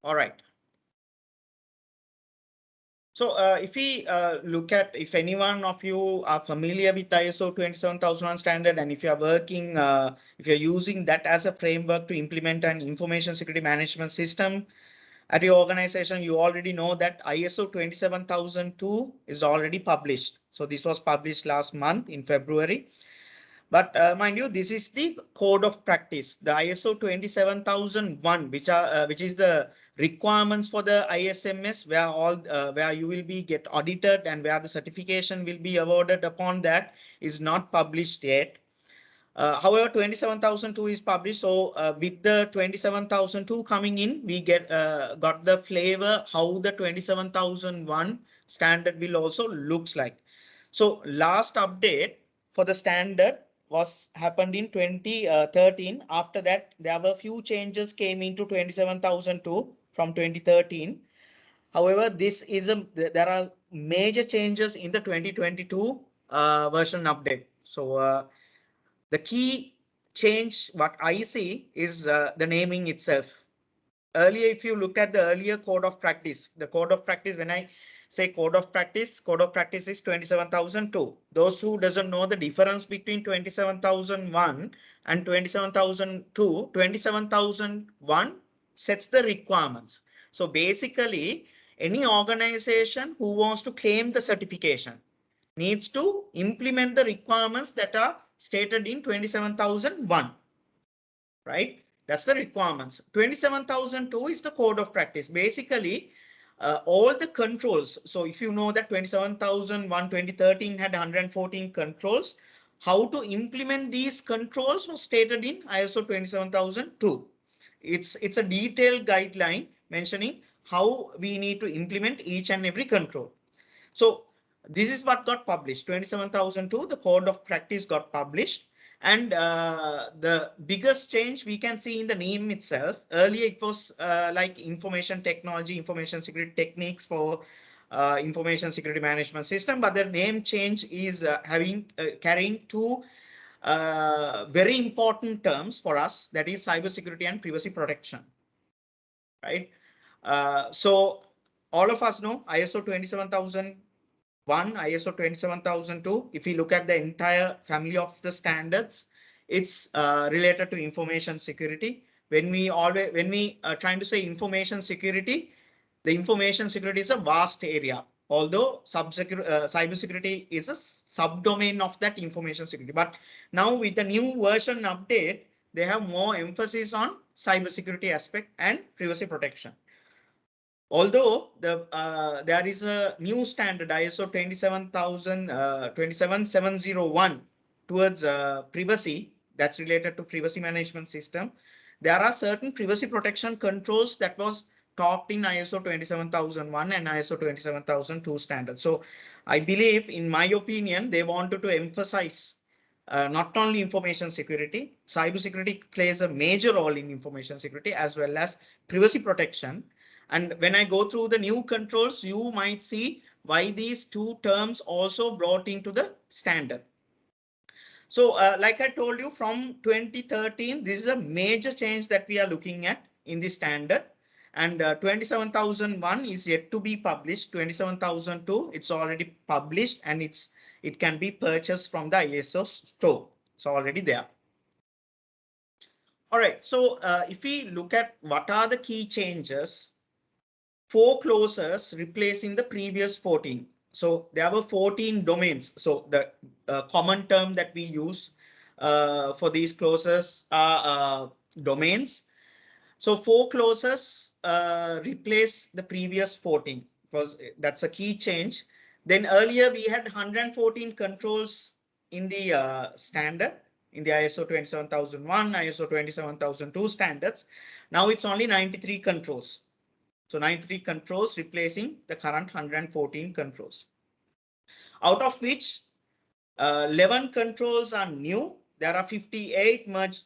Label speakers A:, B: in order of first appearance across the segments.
A: All right. So if we look at, if any one of you are familiar with ISO 27001 standard, and if you are working, if you're using that as a framework to implement an information security management system at your organization, you already know that ISO 27002 is already published. So this was published last month in February. But mind you, this is the code of practice, the ISO 27001, which is the requirements for the ISMS, where where you will be get audited and where the certification will be awarded upon that, is not published yet. However, 27002 is published. So with the 27002 coming in, we got the flavor how the 27001 standard will also looks like. So last update for the standard was happened in 2013. After that, there were few changes came into 27002 from 2013. However, there are major changes in the 2022 version update. So the key change what I see is the naming itself. Earlier, if you look at the earlier code of practice, the code of practice, when I say code of practice is 27002. Those who doesn't know the difference between 27001 and 27002, 27001 sets the requirements. So basically, any organization who wants to claim the certification needs to implement the requirements that are stated in 27001, right? That's the requirements. 27002 is the code of practice. Basically, all the controls. So if you know that 27001, 2013 had 114 controls, how to implement these controls was stated in ISO 27002. It's a detailed guideline mentioning how we need to implement each and every control. So this is what got published. 27002, the code of practice got published. And the biggest change we can see in the name itself. Earlier, it was like information technology, information security techniques for information security management system. But the name change is carrying two very important terms for us. That is cybersecurity and privacy protection, right? So all of us know ISO 27001, ISO 27002. If we look at the entire family of the standards, it's related to information security. When we are trying to say information security, the information security is a vast area. Although cybersecurity is a subdomain of that information security. But now with the new version update, they have more emphasis on cybersecurity aspect and privacy protection. Although there is a new standard ISO 27701 towards privacy that's related to privacy management system, there are certain privacy protection controls that was talked in ISO 27001 and ISO 27002 standards. So I believe, in my opinion, they wanted to emphasize not only information security, cybersecurity plays a major role in information security as well as privacy protection. And when I go through the new controls, you might see why these two terms also brought into the standard. So like I told you, from 2013, this is a major change that we are looking at in the standard. And 27001 is yet to be published. 27002, it's already published, and it can be purchased from the ISO store. It's already there. All right. So if we look at what are the key changes, 4 clauses replacing the previous 14. So there were 14 domains. So the common term that we use for these clauses are domains. So 4 clauses replace the previous 14, because that's a key change. Then earlier we had 114 controls in the standard, in the ISO 27001, ISO 27002 standards. Now it's only 93 controls. So 93 controls replacing the current 114 controls, out of which 11 controls are new. There are 58 merge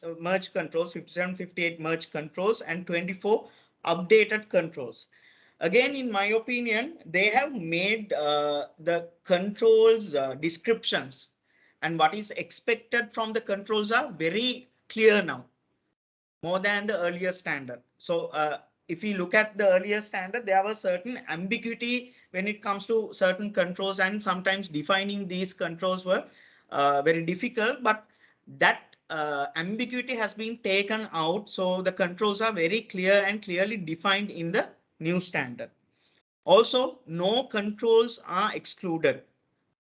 A: controls, 57, 58 merge controls, and 24 updated controls. Again, in my opinion, they have made the controls descriptions and what is expected from the controls are very clear now, more than the earlier standard. So if you look at the earlier standard, there was certain ambiguity when it comes to certain controls, and sometimes defining these controls were very difficult, but that ambiguity has been taken out. So the controls are very clear and clearly defined in the new standard. Also, no controls are excluded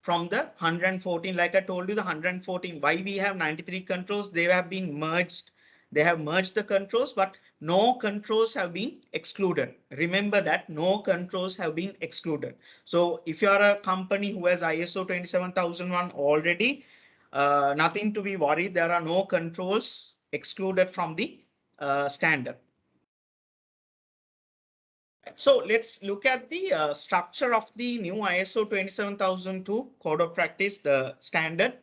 A: from the 114. Like I told you, the 114, why we have 93 controls, they have been merged. They have merged the controls, but no controls have been excluded. Remember that no controls have been excluded. So if you are a company who has ISO 27001 already, nothing to be worried. There are no controls excluded from the standard. So let's look at the structure of the new ISO 27002 Code of Practice, the standard.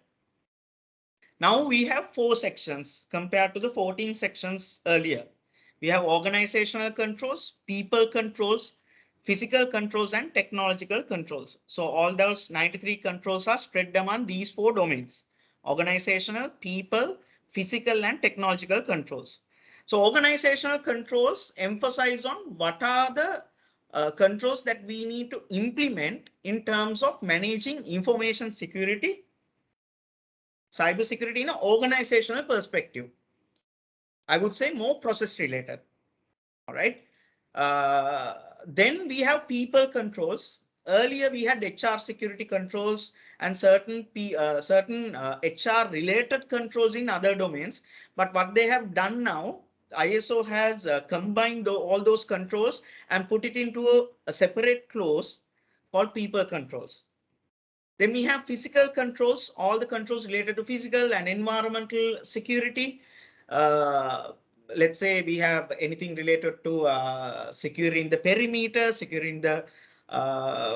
A: Now we have 4 sections compared to the 14 sections earlier. We have organizational controls, people controls, physical controls, and technological controls. So all those 93 controls are spread among these 4 domains: organizational, people, physical, and technological controls. So organizational controls emphasize on what are the controls that we need to implement in terms of managing information security, cybersecurity in an organizational perspective. I would say more process related. All right. Then we have people controls. Earlier we had HR security controls and certain HR related controls in other domains. But what they have done now, ISO has combined all those controls and put it into a separate clause called people controls. Then we have physical controls, all the controls related to physical and environmental security. Uh, let's say we have anything related to securing the perimeter, securing the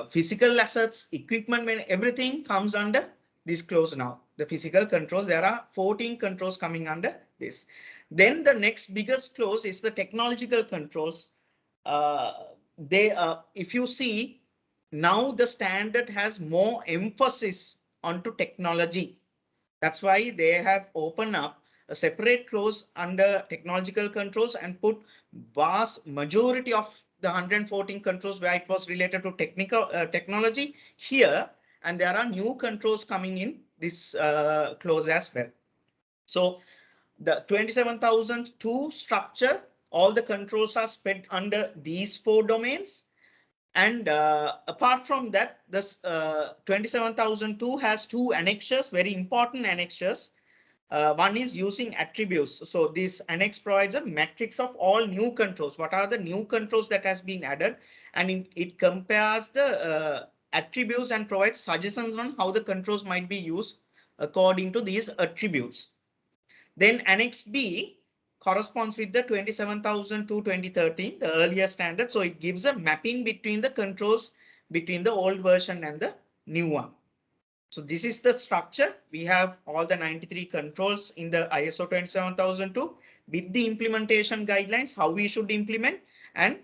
A: physical assets, equipment, when everything comes under this clause now. The physical controls, there are 14 controls coming under this. Then the next biggest clause is the technological controls. If you see, now the standard has more emphasis onto technology. That's why they have opened up a separate clause under technological controls and put vast majority of the 114 controls where it was related to technology here, and there are new controls coming in this clause as well. So the 27,002 structure, all the controls are spread under these 4 domains. And apart from that, this 27,002 has 2 annexures, very important annexures. One is using attributes. So this annex provides a matrix of all new controls. What are the new controls that has been added? And it compares the attributes and provides suggestions on how the controls might be used according to these attributes. Then Annex B corresponds with the 27,000 to 2013, the earlier standard. So it gives a mapping between the controls between the old version and the new one. So this is the structure. We have all the 93 controls in the ISO 27002 with the implementation guidelines, how we should implement, and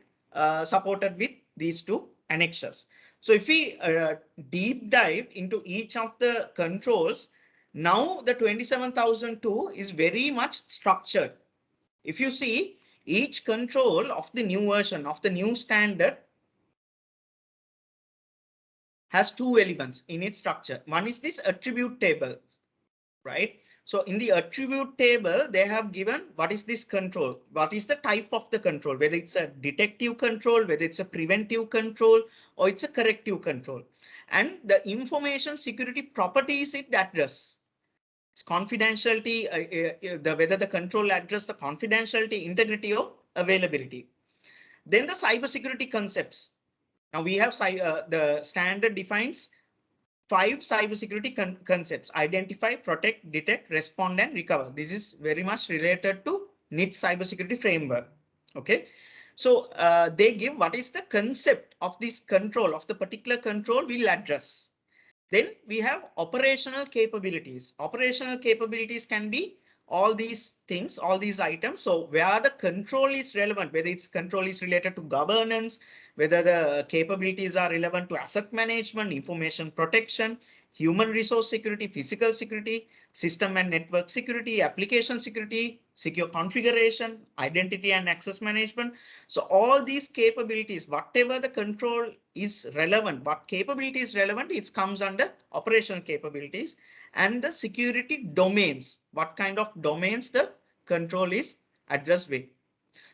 A: supported with these 2 annexures. So if we deep dive into each of the controls, now the 27,002 is very much structured. If you see, each control of the new version of the new standard has 2 elements in its structure. One is this attribute table, right? So in the attribute table, they have given what is this control, what is the type of the control, whether it's a detective control, whether it's a preventive control, or it's a corrective control. And the information security properties it addresses. Confidentiality, whether the control address the confidentiality, integrity, or availability. Then the cybersecurity concepts. Now we have the standard defines 5 cybersecurity concepts: identify, protect, detect, respond, and recover. This is very much related to NIST cybersecurity framework. Okay, so they give what is the concept of this control, of the particular control we'll address. Then we have operational capabilities. Operational capabilities can be all these things, all these items. So where the control is relevant, whether it's control is related to governance, whether the capabilities are relevant to asset management, information protection, human resource security, physical security, system and network security, application security, secure configuration, identity and access management. So all these capabilities, whatever the control is relevant, what capability is relevant, it comes under operational capabilities, and the security domains, what kind of domains the control is addressed with.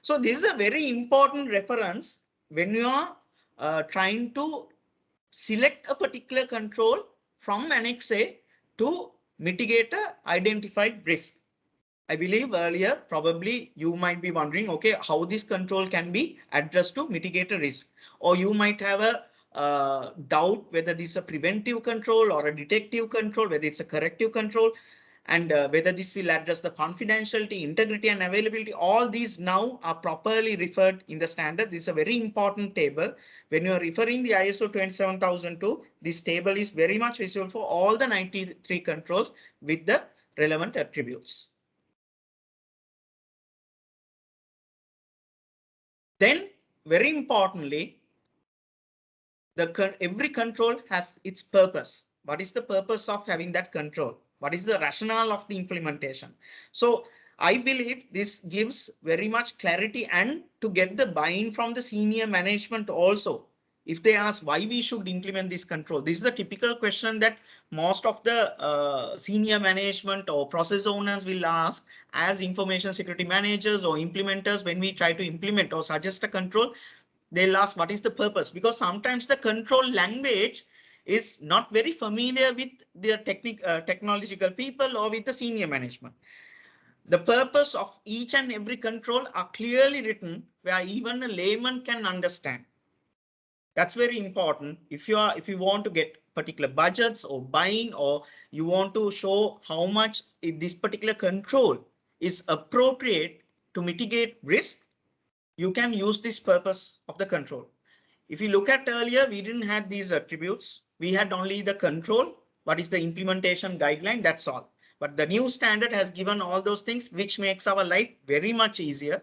A: So this is a very important reference when you are trying to select a particular control from Annex A to mitigate a identified risk. I believe earlier, probably you might be wondering, okay, how this control can be addressed to mitigate a risk, or you might have a doubt whether this is a preventive control or a detective control, whether it's a corrective control, and whether this will address the confidentiality, integrity, and availability. All these now are properly referred in the standard. This is a very important table. When you are referring the ISO 27002, this table is very much visible for all the 93 controls with the relevant attributes. Then, very importantly, every control has its purpose. What is the purpose of having that control? What is the rationale of the implementation? So I believe this gives very much clarity, and to get the buy-in from the senior management also. If they ask why we should implement this control, this is the typical question that most of the senior management or process owners will ask as information security managers or implementers when we try to implement or suggest a control. They'll ask what is the purpose, because sometimes the control language is not very familiar with their technological people or with the senior management. The purpose of each and every control are clearly written where even a layman can understand. That's very important. If you want to get particular budgets or buying, or you want to show how much this particular control is appropriate to mitigate risk, you can use this purpose of the control. If you look at earlier, we didn't have these attributes. We had only the control. What is the implementation guideline? That's all. But the new standard has given all those things, which makes our life very much easier.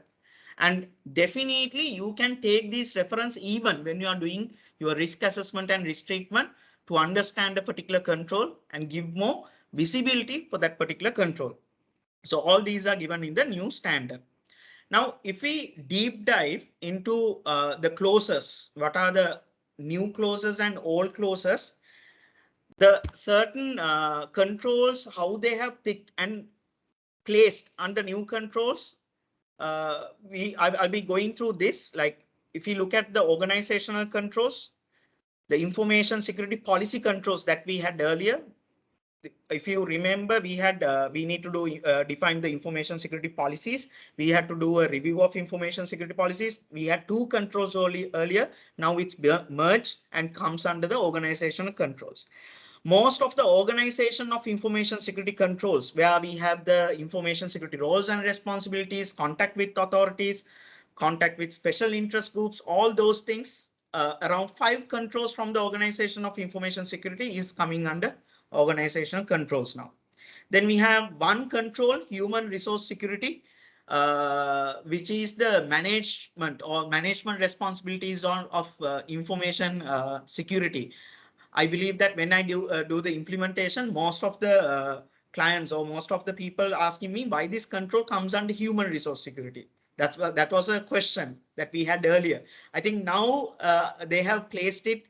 A: And definitely you can take this reference even when you are doing your risk assessment and risk treatment to understand a particular control and give more visibility for that particular control. So all these are given in the new standard. Now, if we deep dive into the clauses, what are the new clauses and old clauses, the certain controls, how they have picked and placed under new controls, I'll be going through this. Like if you look at the organizational controls, the information security policy controls that we had earlier, if you remember, we need to do define the information security policies. We had to do a review of information security policies. We had two controls earlier. Now it's merged and comes under the organizational controls. Most of the organization of information security controls, where we have the information security roles and responsibilities, contact with authorities, contact with special interest groups, all those things, around 5 controls from the organization of information security is coming under organizational controls now. Then we have one control, human resource security, which is the management or management responsibilities of information security. I believe that when I do the implementation, most of the clients or most of the people asking me why this control comes under human resource security. That was a question that we had earlier. I think now they have placed it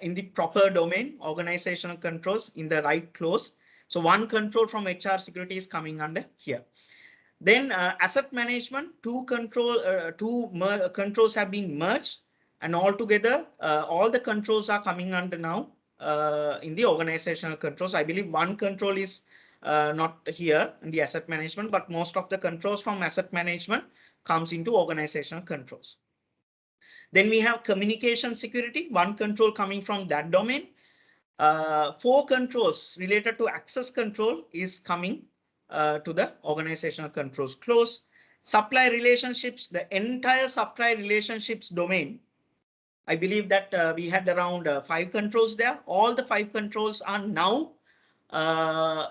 A: in the proper domain, organizational controls in the right clause. So one control from HR security is coming under here. Then asset management, two controls have been merged, and altogether all the controls are coming under now in the organizational controls. I believe one control is not here in the asset management, but most of the controls from asset management comes into organizational controls. Then we have communication security, one control coming from that domain. 4 controls related to access control is coming to the organizational controls clause. Supply relationships, the entire supply relationships domain. I believe that we had around 5 controls there. All the 5 controls are now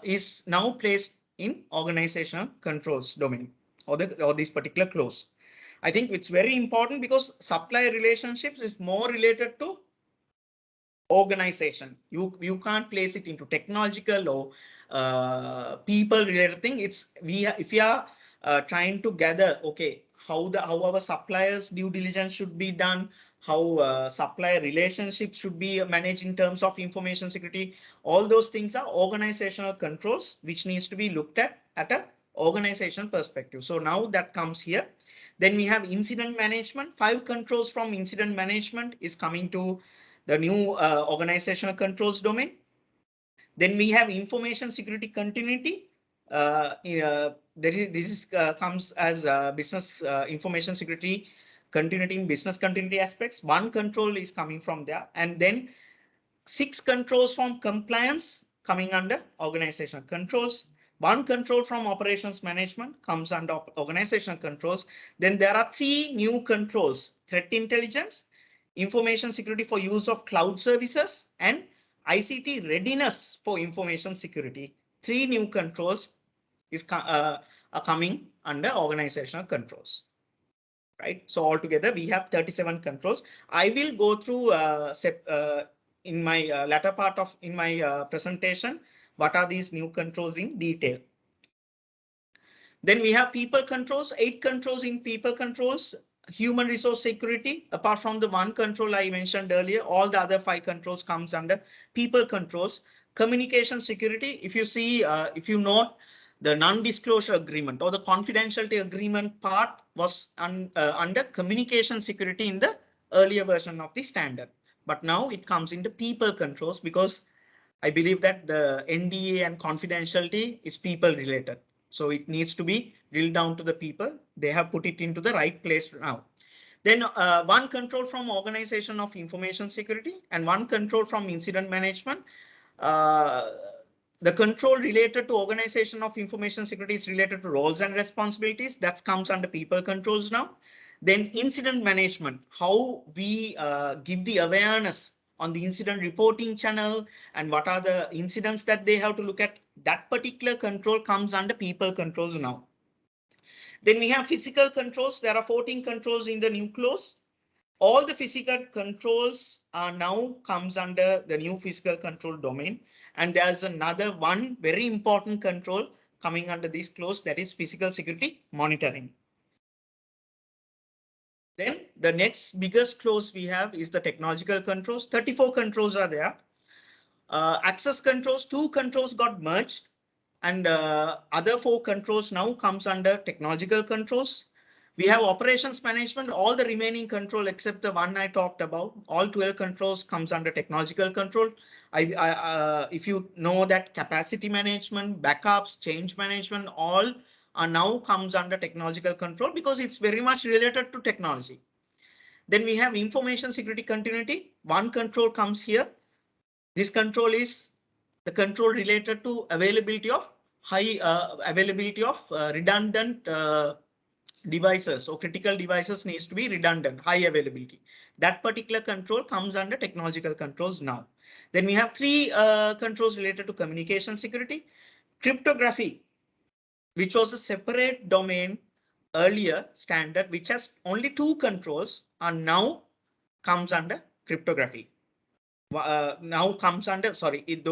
A: is now placed in organizational controls domain or this particular clause. I think it's very important because supplier relationships is more related to organization. You can't place it into technological or people related thing. It's if we are trying to gather, okay, how our suppliers due diligence should be done, how supplier relationships should be managed in terms of information security. All those things are organizational controls which needs to be looked at a organizational perspective. So now that comes here. Then we have incident management. 5 controls from incident management is coming to the new organizational controls domain. Then we have information security continuity. This comes as business information security continuity in business continuity aspects. 1 control is coming from there, and then 6 controls from compliance coming under organizational controls. 1 control from operations management comes under organizational controls. Then there are 3 new controls: threat intelligence, information security for use of cloud services, and ICT readiness for information security. 3 new controls are coming under organizational controls. Right. So altogether we have 37 controls. I will go through in my latter part of my presentation what are these new controls in detail. Then we have people controls, 8 controls in people controls. Human resource security, apart from the 1 control I mentioned earlier, all the other 5 controls comes under people controls. Communication security, if you see, if you note, the non-disclosure agreement or the confidentiality agreement part was under communication security in the earlier version of the standard. But now it comes into people controls because I believe that the NDA and confidentiality is people related. So it needs to be drilled down to the people. They have put it into the right place now. Then 1 control from organization of information security and 1 control from incident management. The control related to organization of information security is related to roles and responsibilities. That comes under people controls now. Then incident management, how we give the awareness on the incident reporting channel and what are the incidents that they have to look at. That particular control comes under people controls now. Then we have physical controls. There are 14 controls in the new clause. All the physical controls are now comes under the new physical control domain. And there's another one very important control coming under this clause, that is physical security monitoring. Then the next biggest clause we have is the technological controls. 34 controls are there. Access controls, 2 controls got merged, and other 4 controls now comes under technological controls. We have operations management, all the remaining control except the one I talked about, all 12 controls comes under technological control. If you know that capacity management, backups, change management, all are now comes under technological control because it's very much related to technology. Then we have information security continuity. 1 control comes here. This control is the control related to availability of redundant devices or critical devices needs to be redundant, high availability. That particular control comes under technological controls now. Then we have 3 controls related to communication security. Cryptography, which was a separate domain earlier standard, which has only 2 controls, and now comes under cryptography. Now comes under,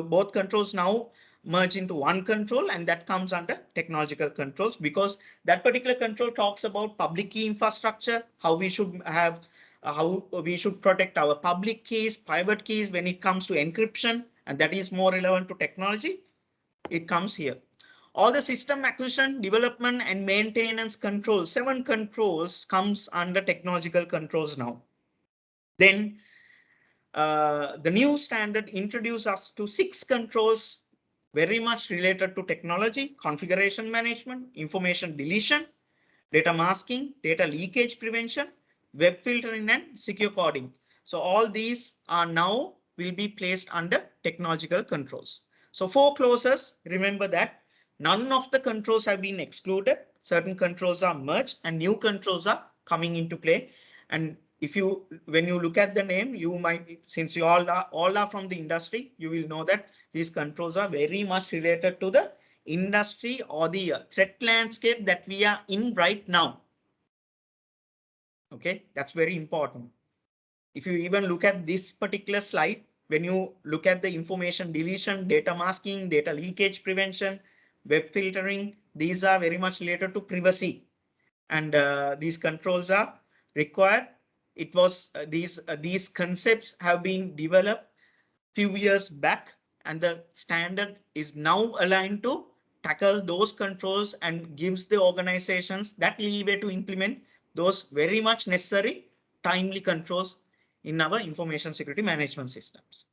A: both controls now merge into 1 control, and that comes under technological controls because that particular control talks about public key infrastructure, how we should have, how we should protect our public keys, private keys when it comes to encryption, and that is more relevant to technology. It comes here. All the system acquisition, development and maintenance controls, 7 controls comes under technological controls now. Then the new standard introduces us to 6 controls very much related to technology: configuration management, information deletion, data masking, data leakage prevention, web filtering and secure coding. So all these are now will be placed under technological controls. So 4 clauses, remember that none of the controls have been excluded. Certain controls are merged and new controls are coming into play. And if you, when you look at the name, you might, since you all are from the industry, you will know that these controls are very much related to the industry or the threat landscape that we are in right now. Okay, that's very important. If you even look at this particular slide, when you look at the information deletion, data masking, data leakage prevention, web filtering, these are very much related to privacy. And these controls are required. It was these concepts have been developed few years back, and the standard is now aligned to tackle those controls and gives the organizations that leeway to implement those very much necessary timely controls in our information security management systems.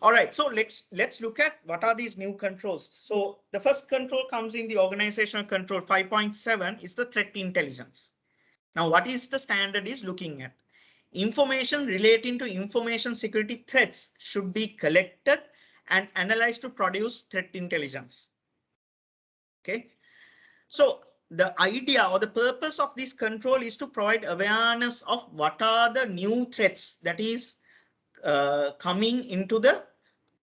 A: All right, so let's look at what are these new controls. So the first control comes in the organizational control 5.7 is the threat intelligence. Now, what is the standard is looking at? Information relating to information security threats should be collected and analyzed to produce threat intelligence. Okay, so the idea or the purpose of this control is to provide awareness of what are the new threats that is coming into the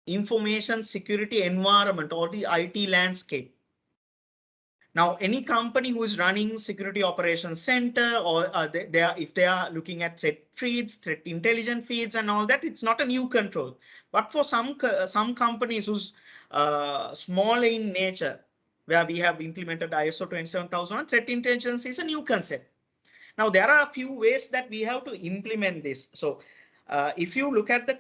A: information security environment or the IT landscape. Now, any company who is running security operations center or if they are looking at threat feeds, threat intelligence feeds and all that, it's not a new control. But for some companies who's small in nature, where we have implemented ISO 27001, threat intelligence is a new concept. Now, there are a few ways that we have to implement this. So if you look at the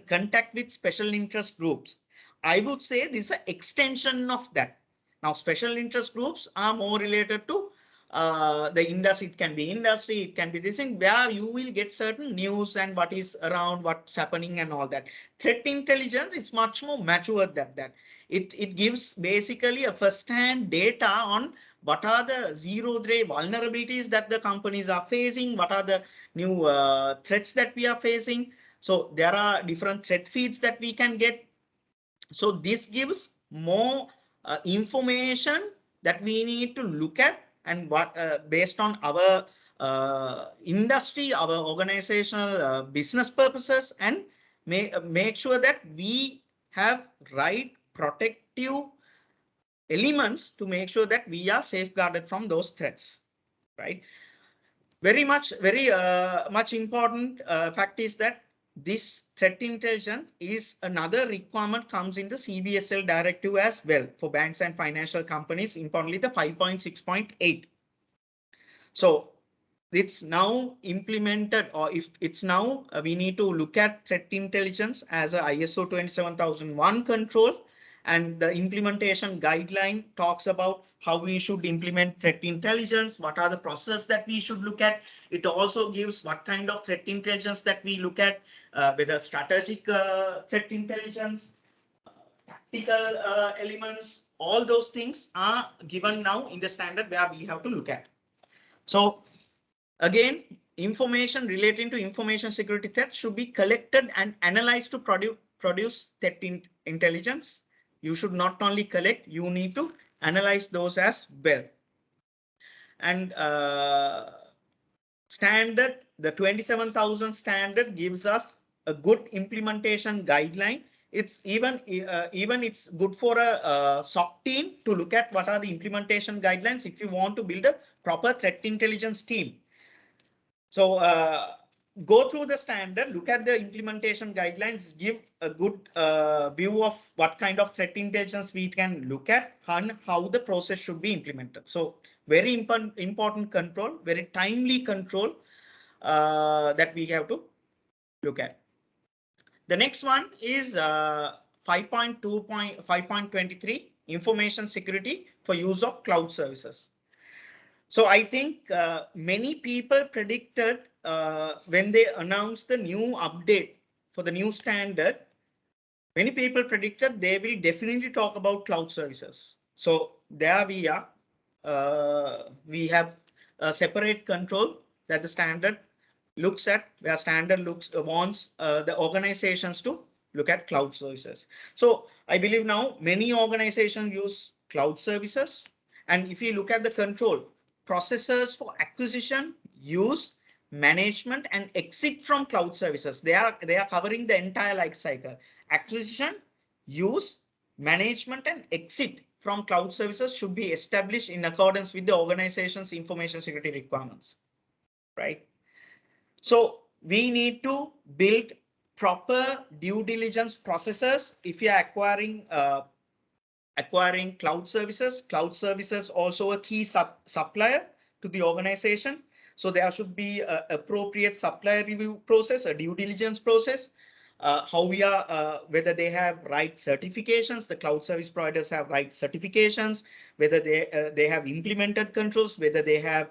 A: contact with special interest groups, I would say this is an extension of that. Now, special interest groups are more related to the industry. It can be industry, it can be this thing where you will get certain news and what is around, what's happening and all that. Threat intelligence is much more mature than that. It gives basically a first-hand data on what are the zero-day vulnerabilities that the companies are facing, what are the new threats that we are facing. So there are different threat feeds that we can get. So this gives more information that we need to look at, and what based on our industry, our organizational business purposes, and make sure that we have right protective elements to make sure that we are safeguarded from those threats, right? Very much important fact is that this threat intelligence is another requirement comes in the CBSL directive as well for banks and financial companies, importantly the 5.6.8. So it's now implemented, or if it's now we need to look at threat intelligence as a ISO 27001 control, and the implementation guideline talks about how we should implement threat intelligence, what are the processes that we should look at. It also gives what kind of threat intelligence that we look at, whether strategic threat intelligence, tactical elements, all those things are given now in the standard where we have to look at. So again, information relating to information security threats should be collected and analyzed to produce threat intelligence. You should not only collect, you need to analyze those as well. And standard, the 27,000 standard gives us a good implementation guideline. It's even it's good for a SOC team to look at what are the implementation guidelines if you want to build a proper threat intelligence team. So go through the standard, look at the implementation guidelines, give a good view of what kind of threat intelligence we can look at and how the process should be implemented. So very important control, very timely control that we have to look at. The next one is 5.2.5.23 information security for use of cloud services. So I think many people predicted when they announced the new update for the new standard, many people predicted they will definitely talk about cloud services. So there we are. We have a separate control that the standard looks at, where standard wants the organizations to look at cloud services. So I believe now many organizations use cloud services. And if you look at the control, processors for acquisition use management, and exit from cloud services. They are covering the entire life cycle. Acquisition, use, management, and exit from cloud services should be established in accordance with the organization's information security requirements, right? So we need to build proper due diligence processes if you are acquiring cloud services. Cloud services also a key supplier to the organization. So there should be an appropriate supplier review process, a due diligence process, how we are, whether they have right certifications, the cloud service providers have right certifications, whether they have implemented controls, whether they have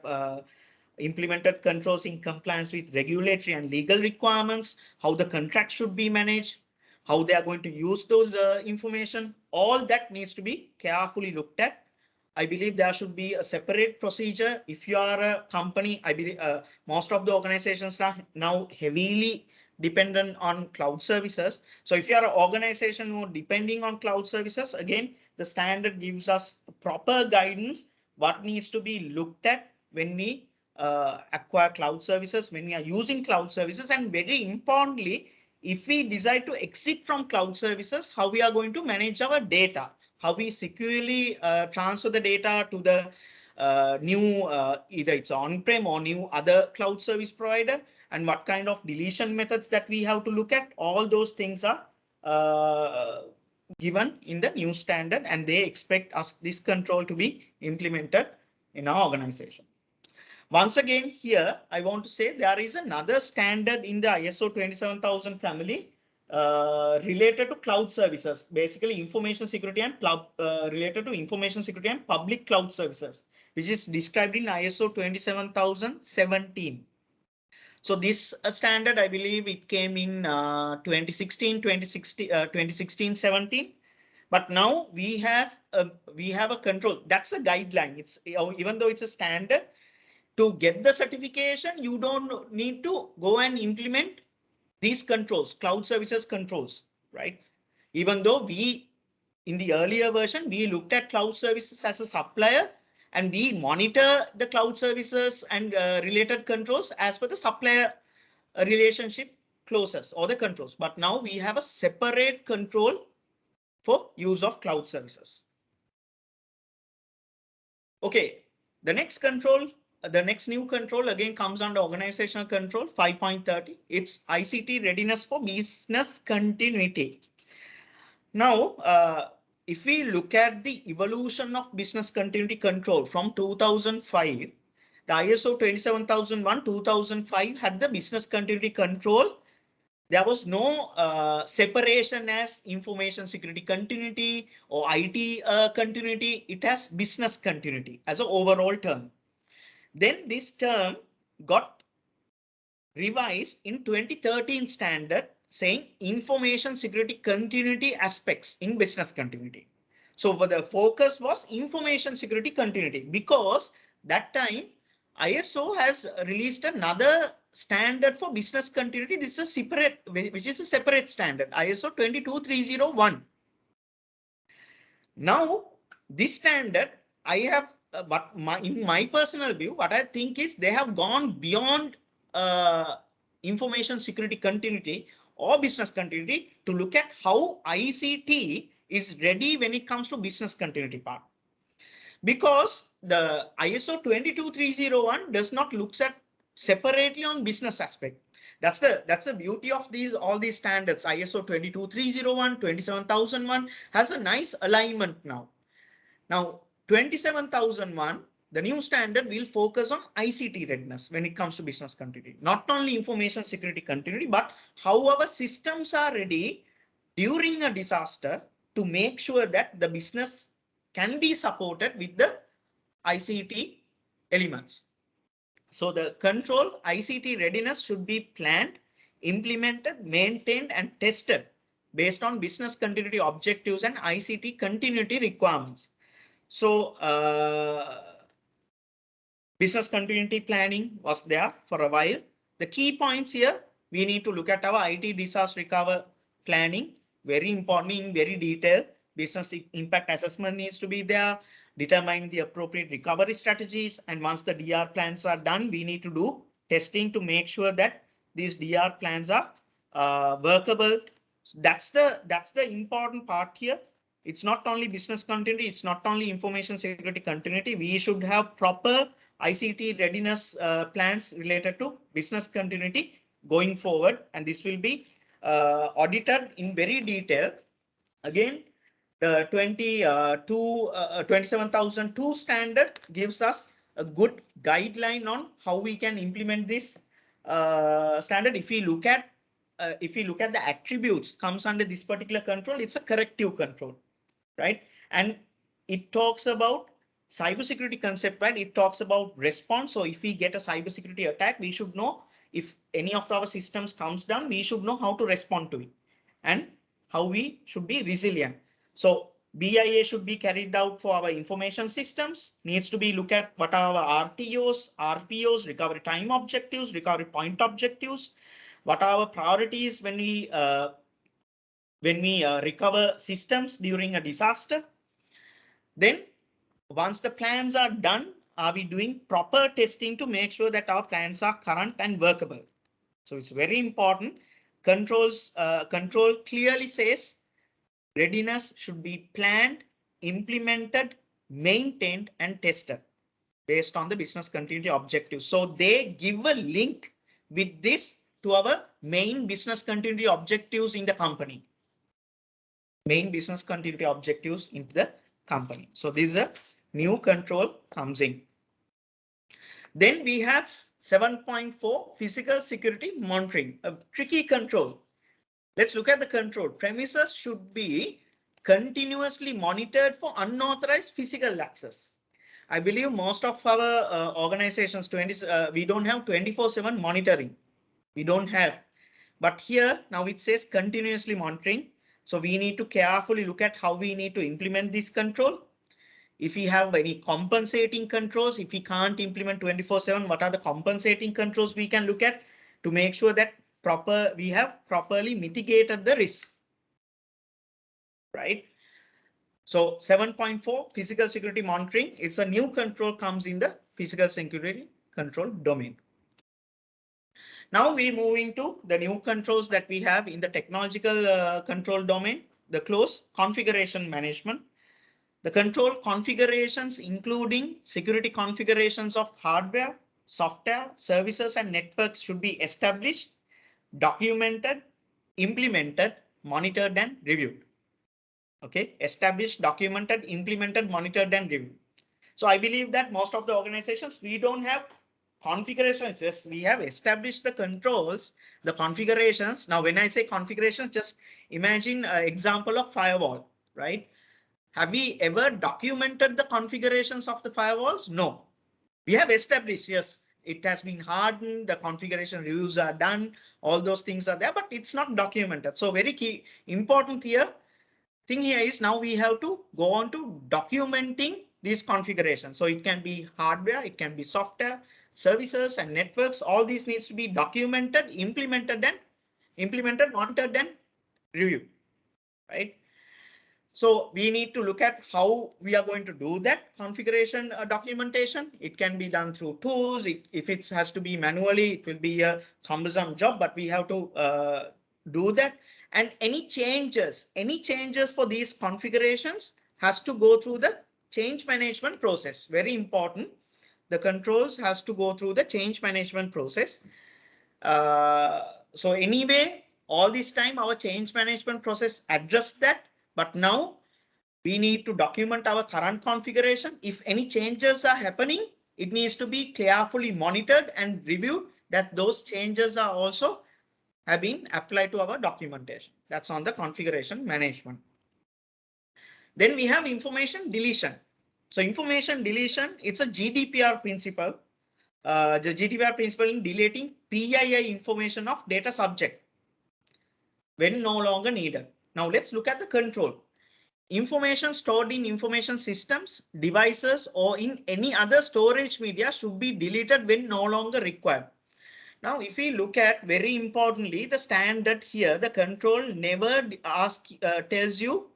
A: implemented controls in compliance with regulatory and legal requirements, how the contract should be managed, how they are going to use those information. All that needs to be carefully looked at. I believe there should be a separate procedure. If you are a company, I believe most of the organizations are now heavily dependent on cloud services. So if you are an organization who are depending on cloud services, again, the standard gives us proper guidance what needs to be looked at when we acquire cloud services, when we are using cloud services, and very importantly, if we decide to exit from cloud services, how we are going to manage our data, how we securely transfer the data to the new, either it's on-prem or new other cloud service provider, and what kind of deletion methods that we have to look at. All those things are given in the new standard, and they expect us this control to be implemented in our organization. Once again, here I want to say there is another standard in the ISO 27000 family related to cloud services, basically information security and related to information security and public cloud services, which is described in ISO 27017. So this standard, I believe it came in 2016, 17. But now we have a control. That's a guideline. It's even though it's a standard, to get the certification, you don't need to go and implement these controls, cloud services controls, right? Even though in the earlier version, we looked at cloud services as a supplier, and we monitor the cloud services and related controls as per the supplier relationship clauses or the controls. But now we have a separate control for use of cloud services. Okay, the next control, the next new control again comes under organizational control 5.30. It's ICT readiness for business continuity. Now, if we look at the evolution of business continuity control from 2005, the ISO 27001 2005 had the business continuity control. There was no separation as information security continuity or IT continuity. It has business continuity as an overall term. Then this term got revised in 2013 standard saying information security continuity aspects in business continuity. So the focus was information security continuity, because that time ISO has released another standard for business continuity. This is a separate, which is a separate standard, ISO 22301. Now this standard, I have, but in my personal view, what I think is they have gone beyond information security continuity or business continuity to look at how ICT is ready when it comes to business continuity part. Because the ISO 22301 does not look at separately on business aspect. That's the beauty of all these standards. ISO 22301, 27001 has a nice alignment now. Now 27001, the new standard will focus on ICT readiness when it comes to business continuity, not only information security continuity, but how our systems are ready during a disaster to make sure that the business can be supported with the ICT elements. So the control ICT readiness should be planned, implemented, maintained, and tested based on business continuity objectives and ICT continuity requirements. So business continuity planning was there for a while. The key points here, we need to look at our IT disaster recovery planning, very important in very detail. Business impact assessment needs to be there, determine the appropriate recovery strategies. And once the DR plans are done, we need to do testing to make sure that these DR plans are workable. So that's the important part here. It's not only business continuity, it's not only information security continuity. We should have proper ICT readiness plans related to business continuity going forward, and this will be audited in very detail. Again, the 27,002 standard gives us a good guideline on how we can implement this standard. If we look at the attributes comes under this particular control, it's a corrective control, right? And it talks about cybersecurity concept, right? It talks about response. So if we get a cybersecurity attack, we should know if any of our systems comes down, we should know how to respond to it and how we should be resilient. So BIA should be carried out for our information systems, needs to be look at what are our RTOs, RPOs, recovery time objectives, recovery point objectives, what are our priorities when we recover systems during a disaster. Then once the plans are done, are we doing proper testing to make sure that our plans are current and workable? So it's very important. Control clearly says readiness should be planned, implemented, maintained, and tested based on the business continuity objectives. So they give a link with this to our main business continuity objectives in the company. Main business continuity objectives into the company. So this is a new control comes in. Then we have 7.4 physical security monitoring, a tricky control. Let's look at the control. Premises should be continuously monitored for unauthorized physical access. I believe most of our organizations, we don't have 24/7 monitoring. We don't have. But here now it says continuously monitoring. So we need to carefully look at how we need to implement this control. If we have any compensating controls, if we can't implement 24/7, what are the compensating controls we can look at to make sure that we have properly mitigated the risk, right? So 7.4 physical security monitoring, it's a new control comes in the physical security control domain. Now we move into the new controls that we have in the technological control domain, the close configuration management. The control configurations, including security configurations of hardware, software, services, and networks should be established, documented, implemented, monitored, and reviewed. Okay, established, documented, implemented, monitored, and reviewed. So I believe that most of the organizations, we don't have configurations. Yes, we have established the controls, the configurations. Now, when I say configurations, just imagine an example of firewall, right? Have we ever documented the configurations of the firewalls? No. We have established, yes, it has been hardened, the configuration reviews are done, all those things are there, but it's not documented. So very key, important thing here is now we have to go on to documenting these configurations. So it can be hardware, it can be software, services and networks. All these needs to be documented, implemented, monitored and reviewed, right? So we need to look at how we are going to do that configuration documentation. It can be done through tools. If it has to be manually, it will be a cumbersome job, but we have to do that. And any changes for these configurations has to go through the change management process. Very important. The controls has to go through the change management process. So anyway, all this time our change management process addressed that. But now we need to document our current configuration. If any changes are happening, it needs to be carefully monitored and reviewed that those changes are also have been applied to our documentation. That's on the configuration management. Then we have information deletion. So information deletion, it's a GDPR principle. The GDPR principle in deleting PII information of data subject when no longer needed. Now let's look at the control. Information stored in information systems, devices, or in any other storage media should be deleted when no longer required. Now, if we look at very importantly, the standard here, the control never tells you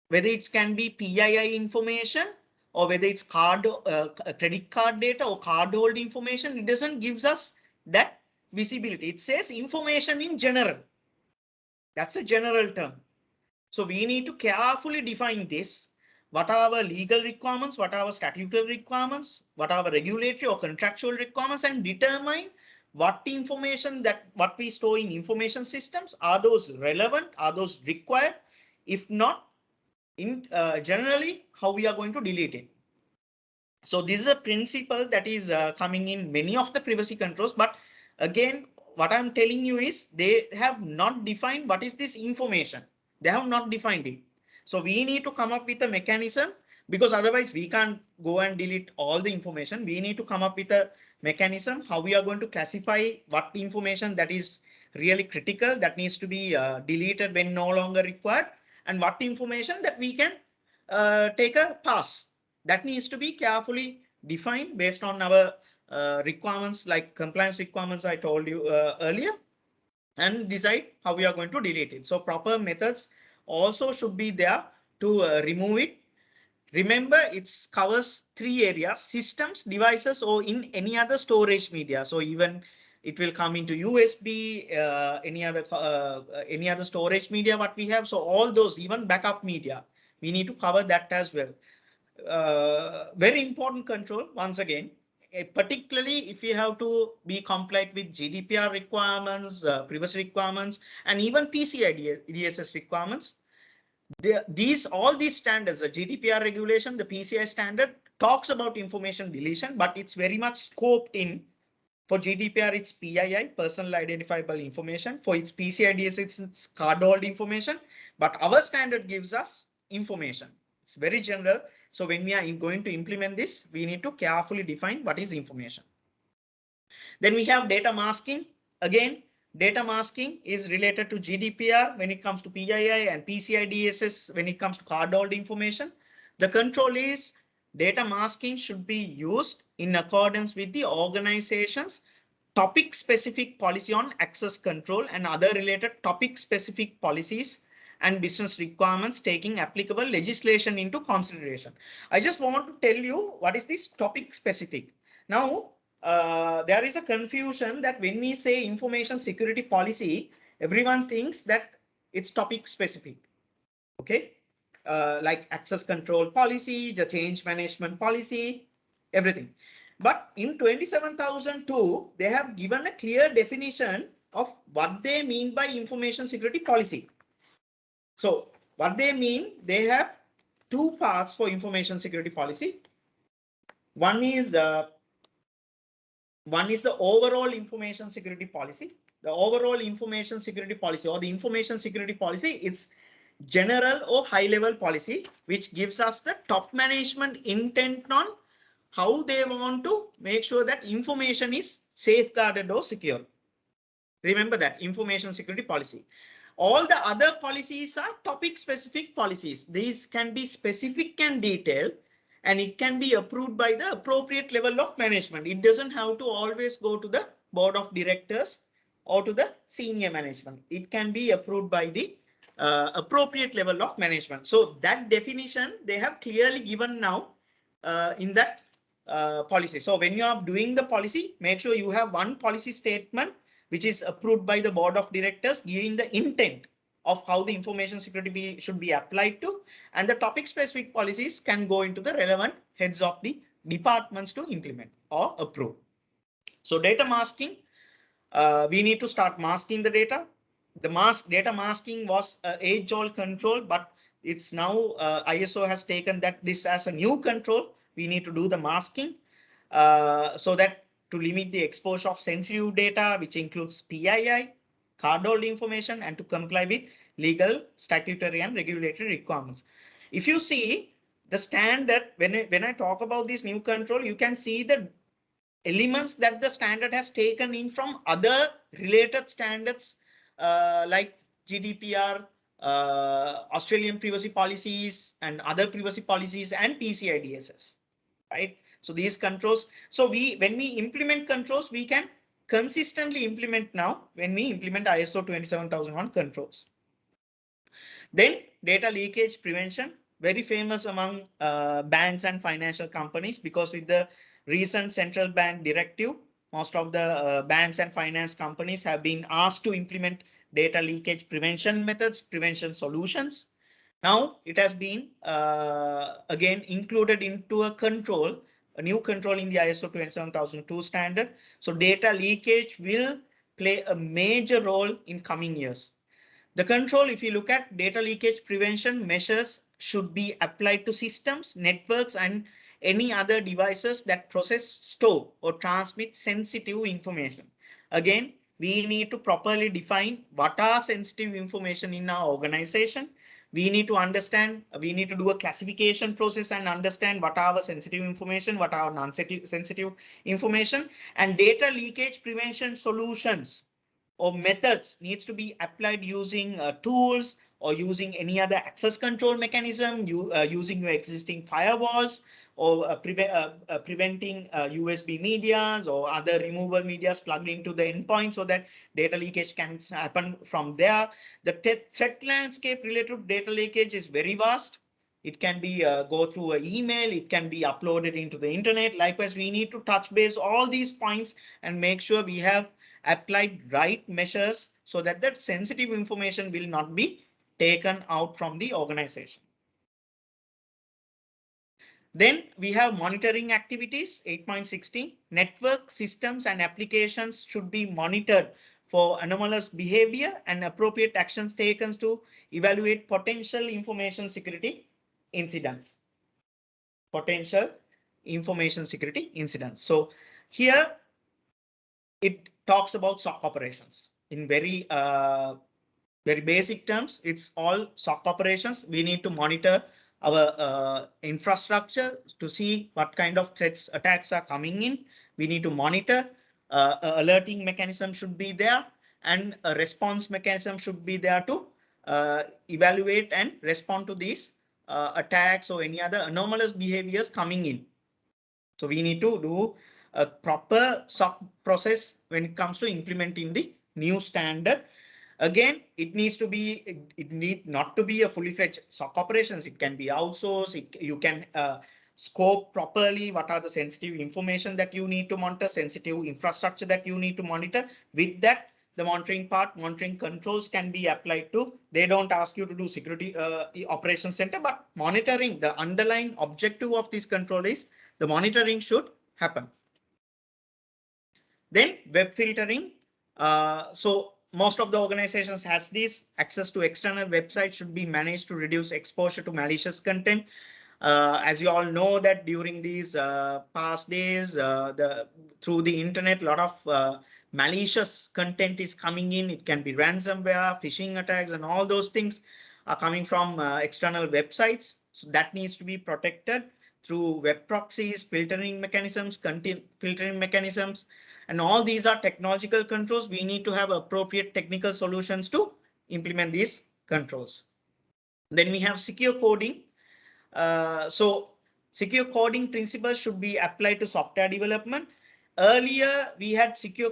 A: whether it can be PII information or whether it's credit card data or card hold information. It doesn't give us that visibility. It says information in general. That's a general term. So we need to carefully define this. What are our legal requirements? What are our statutory requirements? What are our regulatory or contractual requirements, and determine what information that what we store in information systems, are those relevant? Are those required? If not, in generally, how we are going to delete it. So this is a principle that is coming in many of the privacy controls. But again, what I'm telling you is they have not defined what is this information. They have not defined it. So we need to come up with a mechanism, because otherwise we can't go and delete all the information. We need to come up with a mechanism how we are going to classify what information that is really critical, that needs to be deleted when no longer required, and what information that we can take a pass. That needs to be carefully defined based on our requirements, like compliance requirements I told you earlier, and decide how we are going to delete it. So proper methods also should be there to remove it. Remember, it covers three areas: systems, devices, or in any other storage media. So even it will come into USB, any other storage media what we have. So all those, even backup media, we need to cover that as well. Very important control once again, particularly if you have to be compliant with GDPR requirements, privacy requirements, and even PCI DSS requirements. All these standards, the GDPR regulation, the PCI standard talks about information deletion, but it's very much scoped in. For GDPR, it's PII, personal identifiable information. For its PCI DSS, it's card-hold information. But our standard gives us information. It's very general. So when we are going to implement this, we need to carefully define what is information. Then we have data masking. Again, data masking is related to GDPR when it comes to PII, and PCI DSS when it comes to card-hold information. The control is data masking should be used in accordance with the organization's topic specific policy on access control and other related topic specific policies and business requirements, taking applicable legislation into consideration. I just want to tell you what is this topic specific. Now, there is a confusion that when we say information security policy, everyone thinks that it's topic specific. Okay, like access control policy, the change management policy, everything. But in 27002, they have given a clear definition of what they mean by information security policy. So what they mean, they have two parts for information security policy. One is the overall information security policy. The overall information security policy, or the information security policy, is general or high level policy, which gives us the top management intent on how they want to make sure that information is safeguarded or secure. Remember that information security policy. All the other policies are topic specific policies. These can be specific and detailed, and it can be approved by the appropriate level of management. It doesn't have to always go to the board of directors or to the senior management. It can be approved by the appropriate level of management. So that definition they have clearly given now in that policy. So when you are doing the policy, make sure you have one policy statement which is approved by the board of directors, giving the intent of how the information security should be applied to, and the topic specific policies can go into the relevant heads of the departments to implement or approve. So data masking, we need to start masking the data. The data masking was age-old control, but it's now ISO has taken that this as a new control. We need to do the masking so that to limit the exposure of sensitive data, which includes PII, card-hold information, and to comply with legal, statutory, and regulatory requirements. If you see the standard, when I talk about this new control, you can see the elements that the standard has taken in from other related standards like GDPR, Australian privacy policies, and other privacy policies, and PCI DSS, right? So these controls, so when we implement controls, we can consistently implement now when we implement ISO 27001 controls. Then data leakage prevention, very famous among banks and financial companies, because with the recent central bank directive, most of the banks and finance companies have been asked to implement data leakage prevention methods, prevention solutions. Now it has been again included into a new control in the ISO 27002 standard. So data leakage will play a major role in coming years. The control, if you look at data leakage prevention measures, should be applied to systems, networks, and any other devices that process, store, or transmit sensitive information. Again, we need to properly define what are sensitive information in our organization. We need to understand, we need to do a classification process and understand what are our sensitive information, what are non-sensitive information, and data leakage prevention solutions or methods needs to be applied using tools or using any other access control mechanism, using your existing firewalls, or preventing USB medias or other removal medias plugged into the endpoint so that data leakage can happen from there. The threat landscape related to data leakage is very vast. It can be go through an email, it can be uploaded into the internet. Likewise, we need to touch base all these points and make sure we have applied right measures so that that sensitive information will not be taken out from the organization. Then we have monitoring activities, 8.16. Network systems and applications should be monitored for anomalous behavior and appropriate actions taken to evaluate potential information security incidents. Potential information security incidents. So here it talks about SOC operations in very basic terms. It's all SOC operations. We need to monitor our infrastructure to see what kind of threats, attacks are coming in. We need to monitor. Alerting mechanism should be there, and a response mechanism should be there to evaluate and respond to these attacks or any other anomalous behaviors coming in. So we need to do a proper SOC process when it comes to implementing the new standard. Again, it needs to be, it need not to be a fully fledged SOC operations. It can be outsourced. You can scope properly what are the sensitive information that you need to monitor, sensitive infrastructure that you need to monitor. With that, the monitoring controls can be applied to. They don't ask you to do security operations center, but monitoring, the underlying objective of this control is the monitoring should happen. Then web filtering. So most of the organizations has this. Access to external websites should be managed to reduce exposure to malicious content. As you all know that during these past days, through the internet, a lot of malicious content is coming in. It can be ransomware, phishing attacks, and all those things are coming from external websites. So that needs to be protected through web proxies, filtering mechanisms, content filtering mechanisms, and all these are technological controls. We need to have appropriate technical solutions to implement these controls. Then we have secure coding. So secure coding principles should be applied to software development. Earlier, we had secure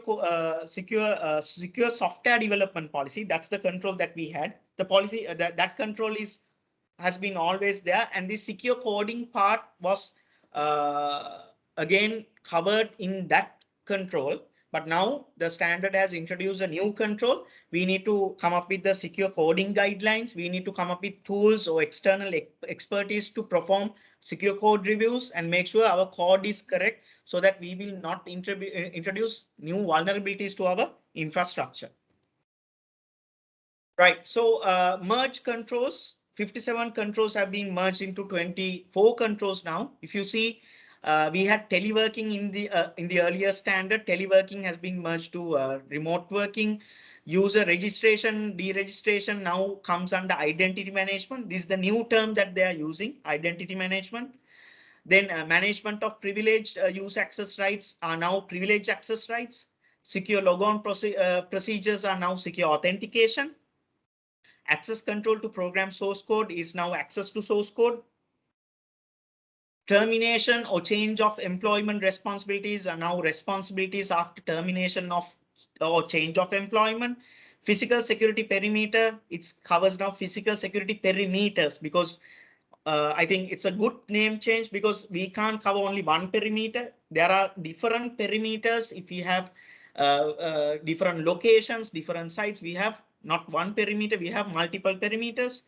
A: software development policy. That's the control that we had. The policy that control has been always there, and the secure coding part was again covered in that control. But now the standard has introduced a new control. We need to come up with the secure coding guidelines. We need to come up with tools or external expertise to perform secure code reviews and make sure our code is correct so that we will not introduce new vulnerabilities to our infrastructure. Right, so merge controls, 57 controls have been merged into 24 controls now. If you see, we had teleworking in the earlier standard. Teleworking has been merged to remote working. User registration, deregistration now comes under identity management. This is the new term that they are using, identity management. Then management of privileged use access rights are now privileged access rights. Secure logon procedures are now secure authentication. Access control to program source code is now access to source code. Termination or change of employment responsibilities are now responsibilities after termination of or change of employment. Physical security perimeter, it covers now physical security perimeters, because I think it's a good name change because we can't cover only one perimeter. There are different perimeters. If we have different locations, different sites, we have not one perimeter, we have multiple perimeters.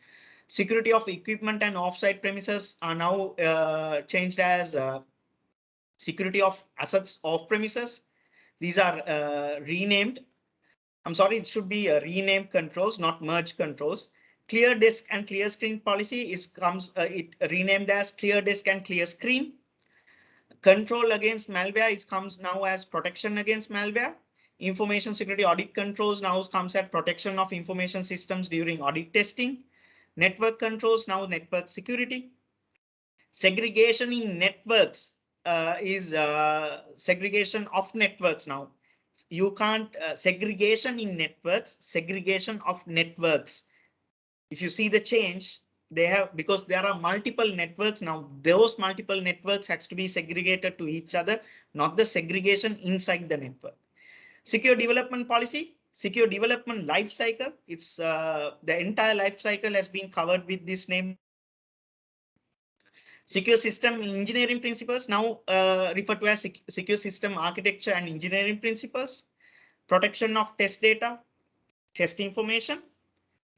A: Security of equipment and offsite premises are now changed as security of assets off premises. These are renamed. I'm sorry, it should be renamed controls, not merge controls. Clear disk and clear screen policy is it renamed as clear disk and clear screen. Control against malware is comes now as protection against malware. Information security audit controls now comes at protection of information systems during audit testing. Network controls now network security. Segregation in networks is segregation of networks now. You can't segregation in networks, segregation of networks. If you see the change, they have, because there are multiple networks now, those multiple networks has to be segregated to each other, not the segregation inside the network. Secure development policy, secure development life cycle. It's the entire life cycle has been covered with this name. Secure system engineering principles now referred to as secure system architecture and engineering principles. Protection of test data, test information,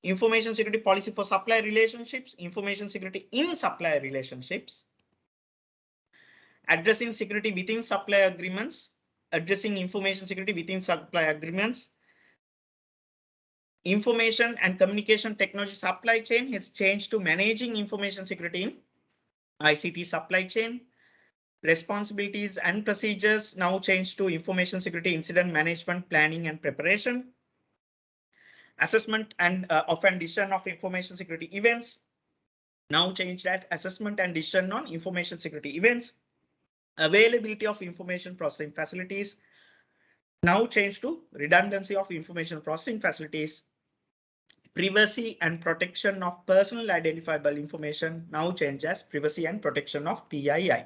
A: information security policy for supplier relationships, information security in supplier relationships, addressing security within supplier agreements, addressing information security within supplier agreements. Information and communication technology supply chain has changed to managing information security in ICT supply chain. Responsibilities and procedures now changed to information security incident management, planning and preparation. Assessment and of and decision of information security events now changed that assessment and decision on information security events. Availability of information processing facilities now changed to redundancy of information processing facilities. Privacy and protection of personal identifiable information now changed as privacy and protection of PII.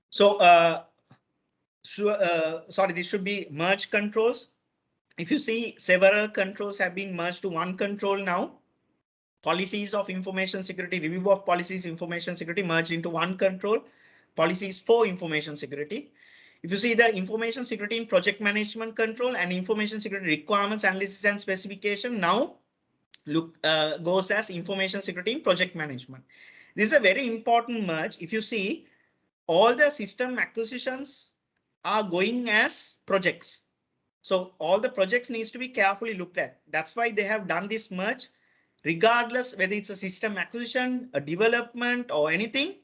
A: So, sorry, this should be merge controls. If you see, several controls have been merged to one control now. Policies of information security, review of policies, information security merged into one control. Policies for information security. If you see the information security in project management control and information security requirements analysis and specification now goes as information security in project management. This is a very important merge. If you see, all the system acquisitions are going as projects. So all the projects needs to be carefully looked at. That's why they have done this merge. Regardless whether it's a system acquisition, a development or anything,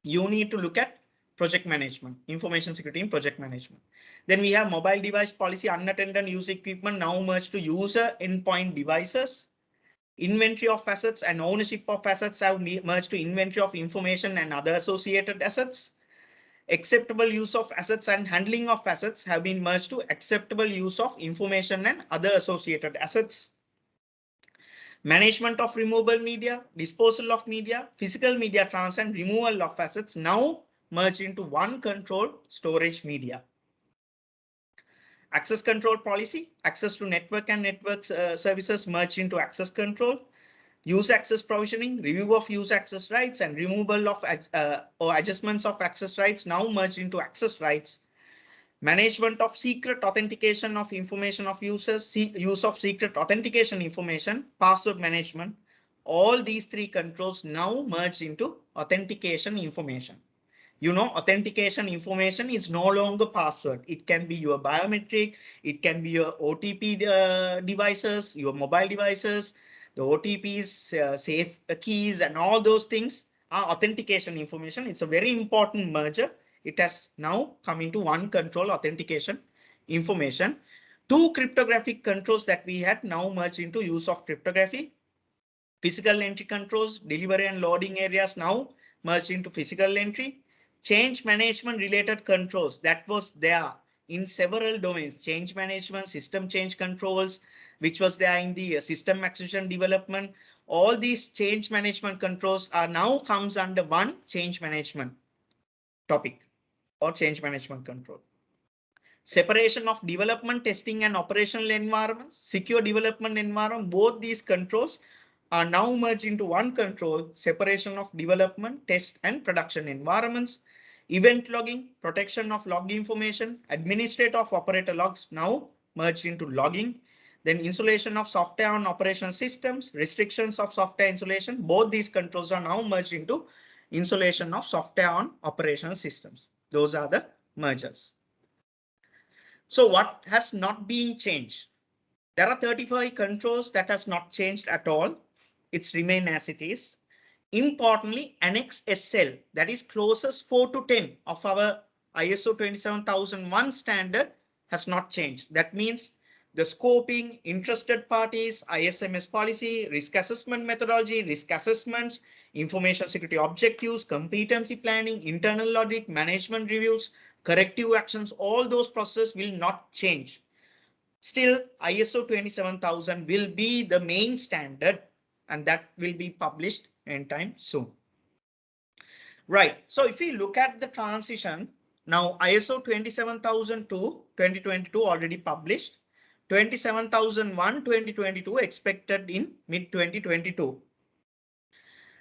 A: you need to look at project management, information security in project management. Then we have mobile device policy, unattended user equipment now merged to user endpoint devices. Inventory of assets and ownership of assets have merged to inventory of information and other associated assets. Acceptable use of assets and handling of assets have been merged to acceptable use of information and other associated assets. Management of removable media, disposal of media, physical media transfer and removal of assets now merged into one control, storage media. Access control policy, access to network and network services merged into access control. Use access provisioning, review of use access rights and removal of or adjustments of access rights now merged into access rights. Management of secret authentication of information of users, use of secret authentication information, password management. All these three controls now merged into authentication information. You know, authentication information is no longer password. It can be your biometric, it can be your OTP devices, your mobile devices, the OTPs, safe keys, and all those things are authentication information. It's a very important merger. It has now come into one control, authentication information. Two cryptographic controls that we had now merged into use of cryptography. Physical entry controls, delivery and loading areas now merged into physical entry. Change management related controls that was there in several domains, change management, system change controls, which was there in the system acquisition development. All these change management controls are now comes under one change management topic or change management control. Separation of development, testing and operational environments, secure development environment, both these controls are now merged into one control, separation of development, test and production environments, event logging, protection of log information, administrator of operator logs now merged into logging, then installation of software on operational systems, restrictions of software installation, both these controls are now merged into installation of software on operational systems. Those are the mergers. So what has not been changed? There are 35 controls that has not changed at all. It's remain as it is. Importantly, Annex SL, that is clauses 4 to 10 of our ISO 27001 standard has not changed. That means the scoping, interested parties, ISMS policy, risk assessment methodology, risk assessments, information security objectives, competency planning, internal audit, management reviews, corrective actions, all those processes will not change. Still, ISO 27000 will be the main standard and that will be published anytime soon. Right. So if we look at the transition, now ISO 27002 2022 already published, 27001 2022 expected in mid 2022.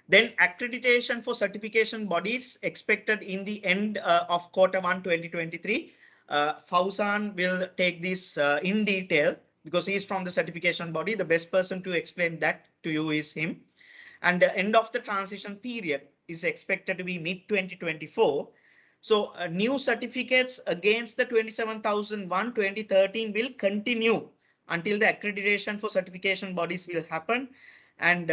A: Then accreditation for certification bodies expected in the end of Q1 2023. Fauzan will take this in detail because he is from the certification body. The best person to explain that to you is him. And the end of the transition period is expected to be mid 2024. So new certificates against the 27001 2013 will continue until the accreditation for certification bodies will happen. And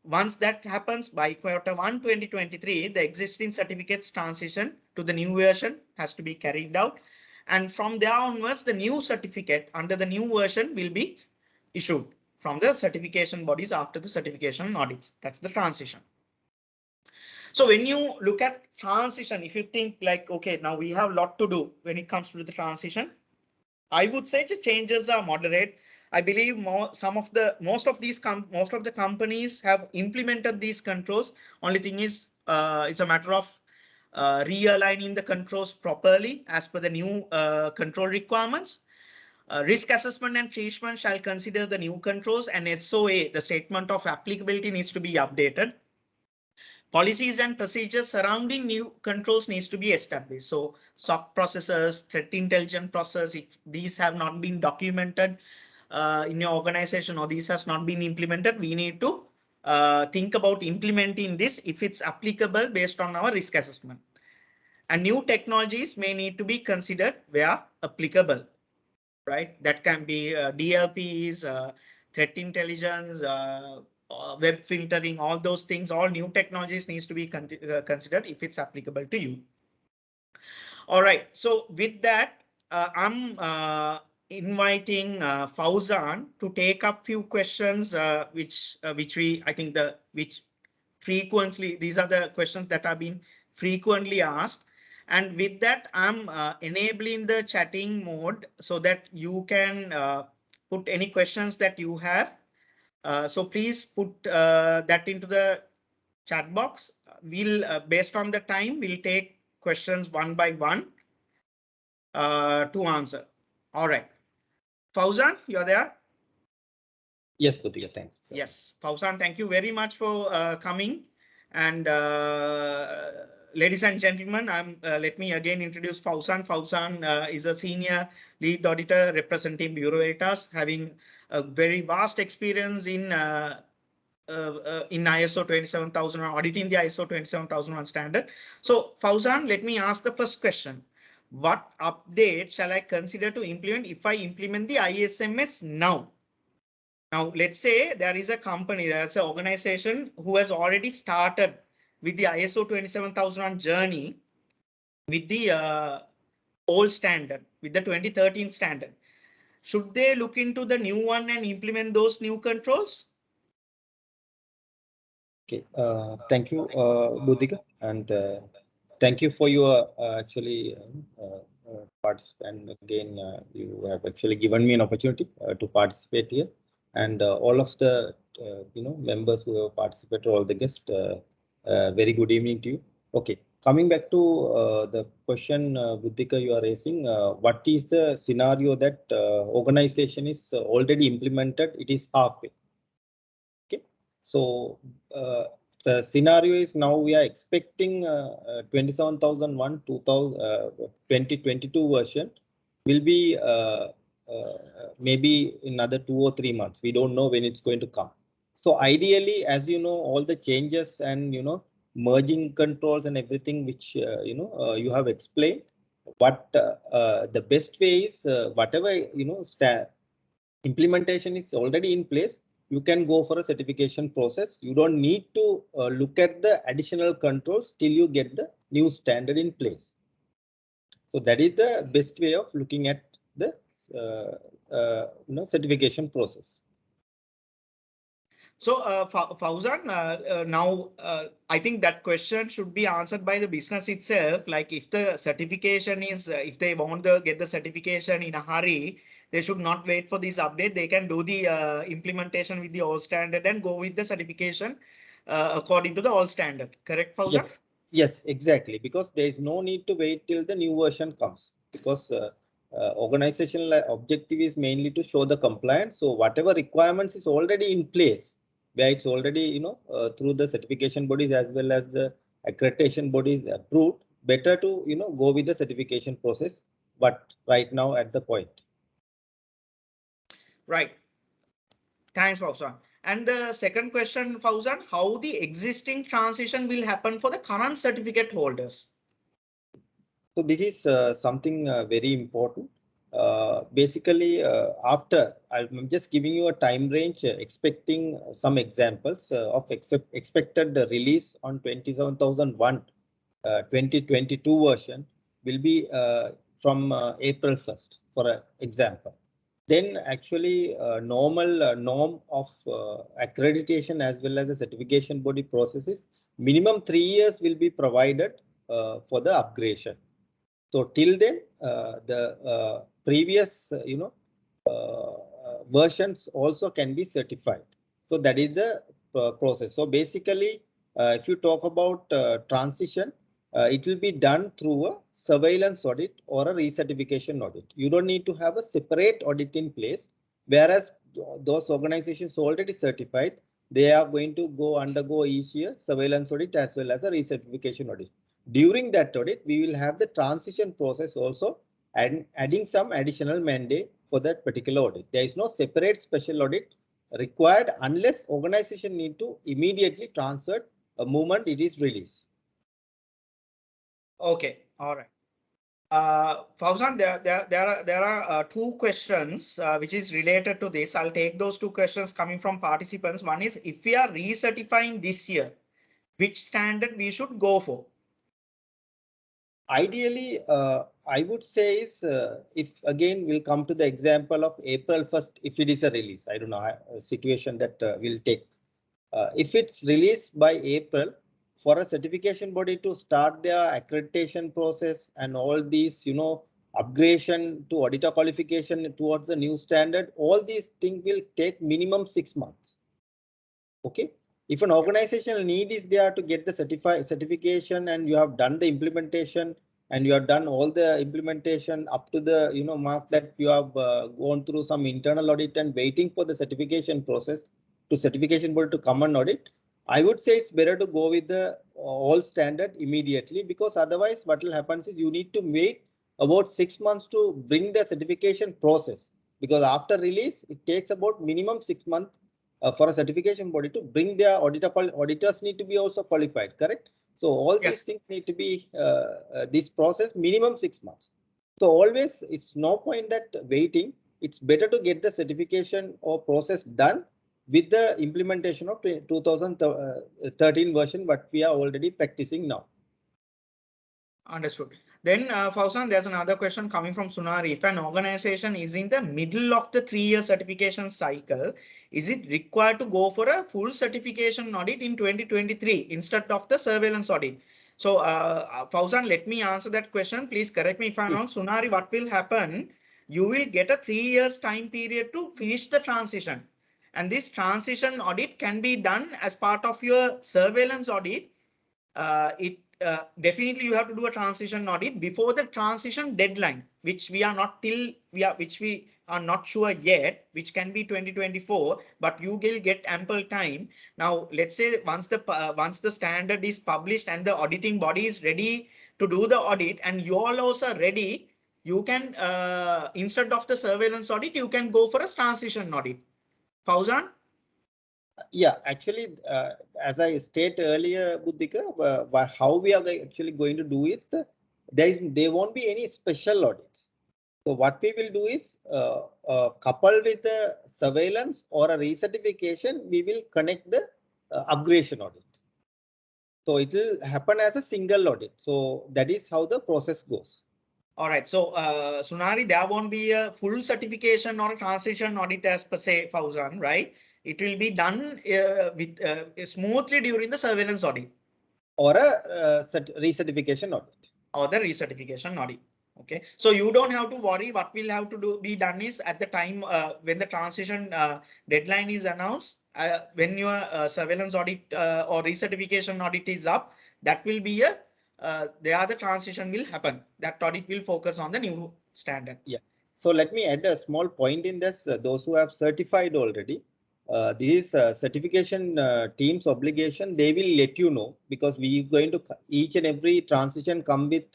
A: once that happens by Q1 2023, the existing certificates transition to the new version has to be carried out. And from there onwards, the new certificate under the new version will be issued from the certification bodies after the certification audits. That's the transition. So when you look at transition, if you think like, OK, now we have a lot to do when it comes to the transition, I would say the changes are moderate. I believe most of the companies have implemented these controls. Only thing is, it's a matter of realigning the controls properly as per the new control requirements. Risk assessment and treatment shall consider the new controls, and SOA, the statement of applicability, needs to be updated. Policies and procedures surrounding new controls needs to be established. So SOC processes, threat intelligence process, if these have not been documented in your organization or these has not been implemented, we need to think about implementing this if it's applicable based on our risk assessment. And new technologies may need to be considered where applicable, right? That can be DLPs, threat intelligence, web filtering, all those things, all new technologies needs to be considered if it's applicable to you. All right, so with that, I'm inviting Fauzan to take up few questions, which frequently, these are the questions that have been frequently asked. And with that, I'm enabling the chatting mode so that you can put any questions that you have. So please put that into the chat box. We'll, based on the time, we'll take questions one by one to answer. All right. Fauzan, you're there?
B: Yes, Buddhika, thanks.
A: Yes, Fauzan, thank you very much for coming. And ladies and gentlemen, let me again introduce Fauzan. Fauzan is a senior lead auditor representing Bureau Veritas, having a very vast experience in ISO 27000, auditing the ISO 27001 standard. So Fauzan, let me ask the first question. What update shall I consider to implement if I implement the ISMS now? Now, let's say there is a company, that's an organization who has already started with the ISO 27001 journey with the old standard, with the 2013 standard. Should they look into the new one and implement those new controls?
B: Okay, thank you, Buddhika, and thank you for your participation. Again, you have actually given me an opportunity to participate here, and all of the members who have participated, all the guests, very good evening to you. Okay, coming back to the question, Buddhika, you are raising, what is the scenario that organization is already implemented? It is halfway. Okay, so the scenario is now we are expecting 27,001 2022 version will be maybe another 2 or 3 months. We don't know when it's going to come. So ideally, as you know, all the changes and merging controls and everything which you have explained. But the best way is whatever implementation is already in place, you can go for a certification process. You don't need to look at the additional controls till you get the new standard in place. So that is the best way of looking at the certification process.
A: So, Fauzan, now I think that question should be answered by the business itself. Like if the certification is, if they want to get the certification in a hurry, they should not wait for this update. They can do the implementation with the old standard and go with the certification according to the old standard. Correct, Fauzan?
B: Yes, exactly. Because there is no need to wait till the new version comes. Because organizational objective is mainly to show the compliance. So whatever requirements is already in place, where it's already through the certification bodies as well as the accreditation bodies approved, better to go with the certification process. But right now at the point.
A: Right. Thanks, Fauzan. And the second question, Fauzan, how the existing transition will happen for the current certificate holders?
B: So this is something very important. Basically, after I'm just giving you a time range, expecting some examples of expected release on 27,001 2022 version will be from April 1st, for example. Then actually normal norm of accreditation as well as the certification body processes, minimum 3 years will be provided for the upgradation. So till then, the previous, versions also can be certified. So that is the process. So basically, if you talk about transition, it will be done through a surveillance audit or a recertification audit. You don't need to have a separate audit in place, whereas those organizations already certified, they are going to undergo each year surveillance audit as well as a recertification audit. During that audit, we will have the transition process also and adding some additional mandate for that particular audit. There is no separate special audit required unless organization need to immediately transfer a moment it is released.
A: Okay, all right. Fauzan, there are two questions which is related to this. I'll take those two questions coming from participants. One is, if we are recertifying this year, which standard we should go for?
B: Ideally, I would say is if again we'll come to the example of April 1st, if it is a release, I don't know a situation that will take. If it's released by April, for a certification body to start their accreditation process and all these, upgradation to auditor qualification towards the new standard, all these things will take minimum 6 months. Okay. If an organizational need is there to get the certification and you have done the implementation and you have done all the implementation up to the mark that you have gone through some internal audit and waiting for the certification process to certification board to come and audit, I would say it's better to go with the all standard immediately, because otherwise what will happen is you need to wait about 6 months to bring the certification process, because after release it takes about minimum 6 months for a certification body to bring their auditors need to be also qualified, correct? So all these things need to be this process minimum 6 months. So always it's no point that waiting. It's better to get the certification or process done with the implementation of 2013 version, what we are already practicing now.
A: Understood. Then, Fauzan, there's another question coming from Sunari. If an organization is in the middle of the 3-year certification cycle, is it required to go for a full certification audit in 2023 instead of the surveillance audit? So, Fauzan, let me answer that question. Please correct me if I'm wrong. Sunari, what will happen? You will get a 3 years time period to finish the transition. And this transition audit can be done as part of your surveillance audit. definitely you have to do a transition audit before the transition deadline, which we are not which we are not sure yet, which can be 2024, but you will get ample time. Now, let's say once the standard is published and the auditing body is ready to do the audit, and you all also are ready, you can instead of the surveillance audit, you can go for a transition audit. Fauzan?
B: Yeah, actually, as I stated earlier, Buddhika, how we are actually going to do it, there won't be any special audits. So what we will do is, coupled with the surveillance or a recertification, we will connect the upgradation audit. So it will happen as a single audit. So that is how the process goes.
A: All right. So, Sunari, there won't be a full certification or a transition audit as per se, Fauzan, right? It will be done smoothly during the surveillance audit.
B: Or a recertification audit.
A: Or the recertification audit. Okay. So you don't have to worry. What will have to be done is at the time when the transition deadline is announced, when your surveillance audit or recertification audit is up, that will be the transition will happen. That audit will focus on the new standard.
B: Yeah. So let me add a small point in this. Those who have certified already, this certification team's obligation, they will let you know, because we going to each and every transition come with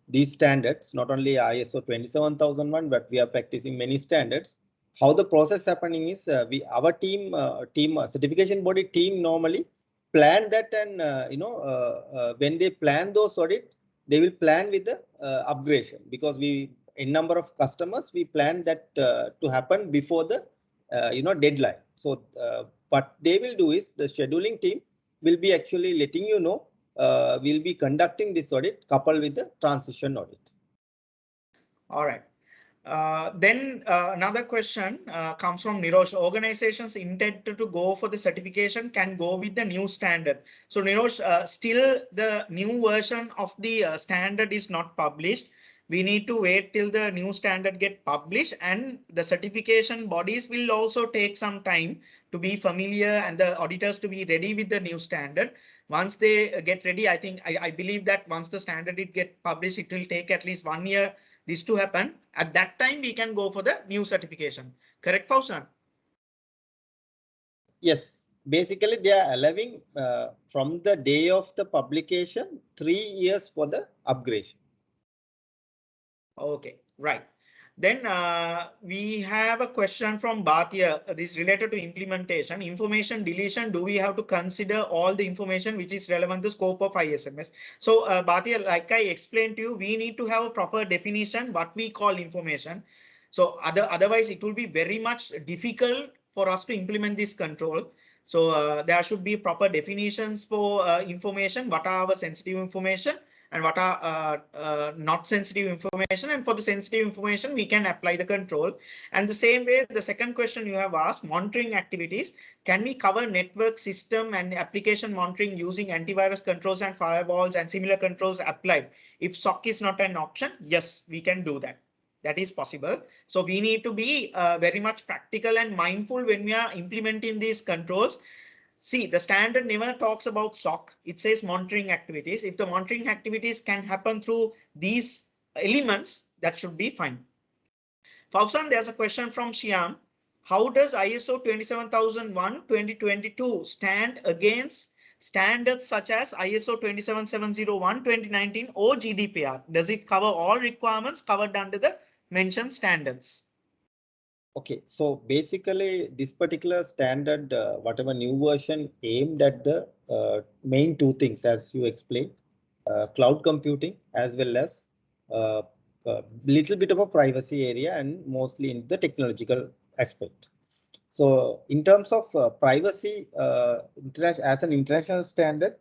B: these standards, not only ISO 27001, but we are practicing many standards. How the process happening is, our team certification body team normally plan that, and when they plan those audit, they will plan with the upgradation, because we in number of customers we plan that to happen before the deadline. So what they will do is, the scheduling team will be actually letting you know, we'll be conducting this audit coupled with the transition audit.
A: All right. Then another question comes from Nirosh. Organizations intended to go for the certification can go with the new standard. So Nirosh, still the new version of the standard is not published. We need to wait till the new standard get published, and the certification bodies will also take some time to be familiar and the auditors to be ready with the new standard. Once they get ready, I believe that once the standard it get published, it will take at least 1 year this to happen. At that time, we can go for the new certification. Correct, Fauzan?
B: Yes, basically they are allowing from the day of the publication 3 years for the upgradation.
A: Okay, right. Then we have a question from Bhatia. This is related to implementation. Information deletion. Do we have to consider all the information which is relevant to scope of ISMS? So Bhatia, like I explained to you, we need to have a proper definition what we call information. So otherwise it will be very much difficult for us to implement this control. So there should be proper definitions for information. What are our sensitive information and what are not sensitive information, and for the sensitive information we can apply the control. And the same way, the second question you have asked, monitoring activities, can we cover network system and application monitoring using antivirus controls and firewalls and similar controls applied? If SOC is not an option, yes, we can do that. That is possible. So we need to be very much practical and mindful when we are implementing these controls. See, the standard never talks about SOC. It says monitoring activities. If the monitoring activities can happen through these elements, that should be fine. Fauzan, there's a question from Shyam. How does ISO 27001:2022 stand against standards such as ISO 27701:2019 or GDPR? Does it cover all requirements covered under the mentioned standards?
B: Okay, so basically this particular standard, whatever new version aimed at the main two things, as you explained, cloud computing as well as little bit of a privacy area, and mostly in the technological aspect. So in terms of privacy, as an international standard,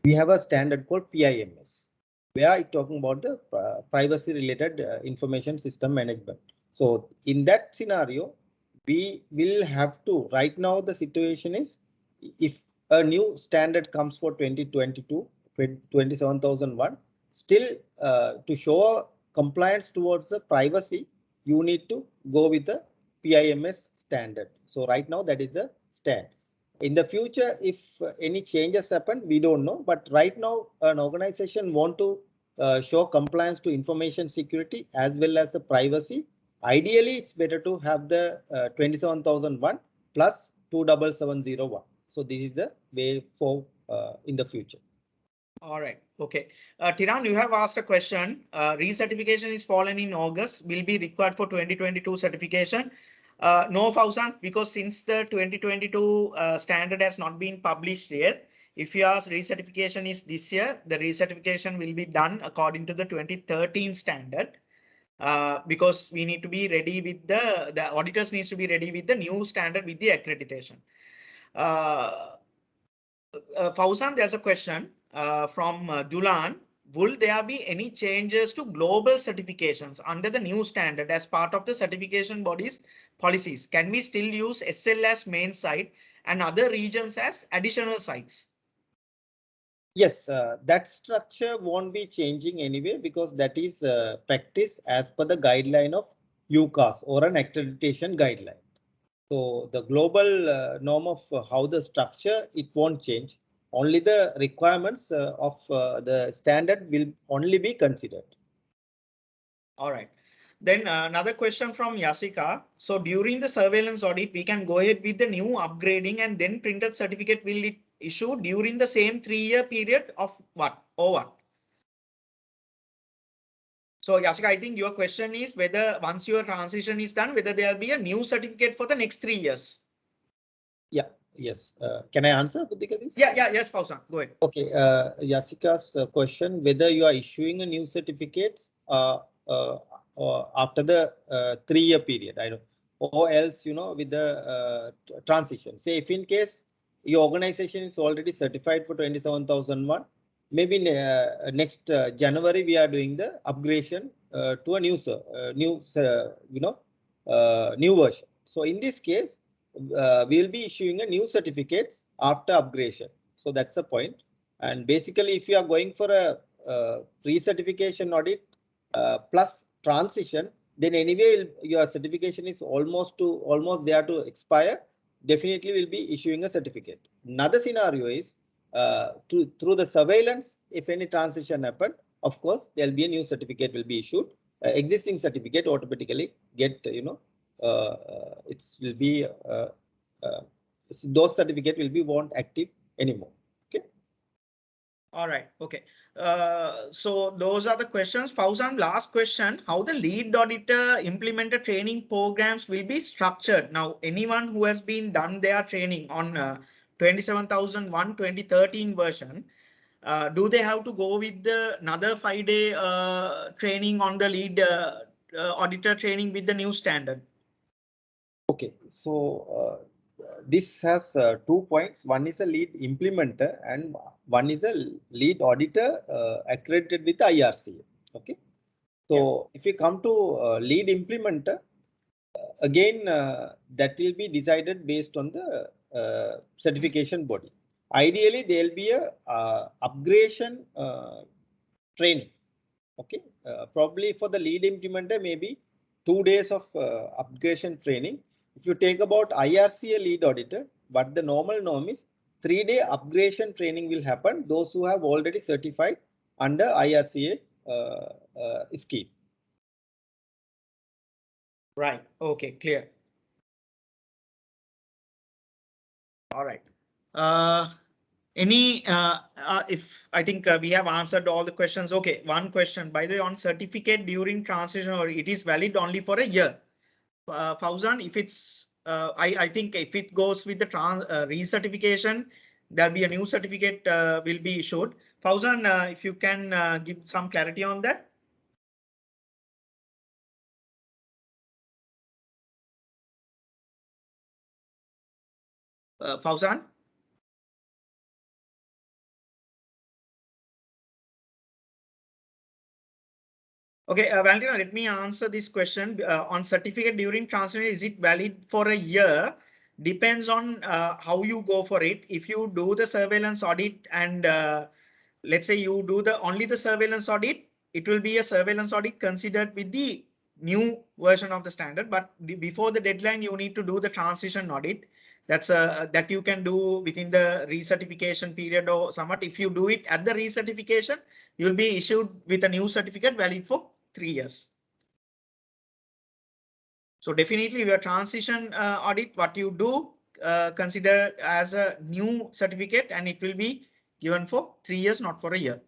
B: we have a standard called PIMS, where it's talking about the privacy related information system management. So in that scenario, we will have to, right now the situation is, if a new standard comes for 2022, 27001, still to show compliance towards the privacy, you need to go with the PIMS standard. So right now that is the stand. In the future, if any changes happen, we don't know. But right now, an organization want to show compliance to information security as well as the privacy. Ideally, it's better to have the 27001 plus 27701. So this is the way for in the future.
A: All right. Okay. Tiran, you have asked a question. Recertification is fallen in August, will be required for 2022 certification. No, Fausan, because since the 2022 standard has not been published yet, if your recertification is this year, the recertification will be done according to the 2013 standard. Because we need to be ready with the auditors needs to be ready with the new standard with the accreditation. Fausan, there's a question from Dulan. Will there be any changes to global certifications under the new standard as part of the certification body's policies? Can we still use SL as main site and other regions as additional sites?
B: Yes, that structure won't be changing anyway because that is practice as per the guideline of UCAS or an accreditation guideline. So the global norm of how the structure, it won't change. Only the requirements of the standard will only be considered.
A: All right. Then another question from Yasika. So during the surveillance audit, we can go ahead with the new upgrading and then printed certificate will it issue during the same 3-year period of what or what? So Yasika, I think your question is whether once your transition is done, whether there will be a new certificate for the next 3 years.
B: Yeah, yes. Can I answer, Buddhika, this?
A: Yeah, yes, Fausan, go ahead.
B: Okay, Yasika's question, whether you are issuing a new certificates after the 3-year period, I don't, or else, with the transition. Say if in case your organization is already certified for 27001, maybe next January we are doing the upgradation to a new new version. So in this case, we will be issuing a new certificates after upgradation. So that's the point. And basically, if you are going for a pre-certification audit plus transition, then anyway your certification is almost there to expire. Definitely will be issuing a certificate. Another scenario is through the surveillance. If any transition happen, of course there will be a new certificate will be issued. Existing certificate automatically get it will be those certificate will be won't active anymore. Okay.
A: All right. Okay. So those are the questions. Fausan, last question. How the lead auditor implemented training programs will be structured? Now, anyone who has been done their training on 27001 2013 version, do they have to go with the another 5-day training on the lead auditor training with the new standard?
B: Okay. So this has 2 points. One is a lead implementer and one is a lead auditor accredited with IRCA. Okay. So if you come to lead implementer, again that will be decided based on the certification body. Ideally, there will be a upgradation training. Okay, probably for the lead implementer, maybe 2 days of upgradation training. If you take about IRCA lead auditor, but the normal norm is 3-day upgradation training will happen. Those who have already certified under IRCA scheme.
A: Right. Okay. Clear. All right. If I think we have answered all the questions. Okay, one question. By the way, on certificate during transition, or it is valid only for a year. Fauzan, if it's, I think if it goes with the recertification, there'll be a new certificate will be issued. Fauzan, if you can give some clarity on that. Fauzan? Okay, Valentina, let me answer this question. On certificate during transition, is it valid for a year? Depends on how you go for it. If you do the surveillance audit and let's say you do only the surveillance audit, it will be a surveillance audit considered with the new version of the standard. But before the deadline, you need to do the transition audit. That's that you can do within the recertification period or somewhat. If you do it at the recertification, you'll be issued with a new certificate valid for 3 years. So definitely your transition audit, what you do, consider as a new certificate, and it will be given for 3 years, not for a year.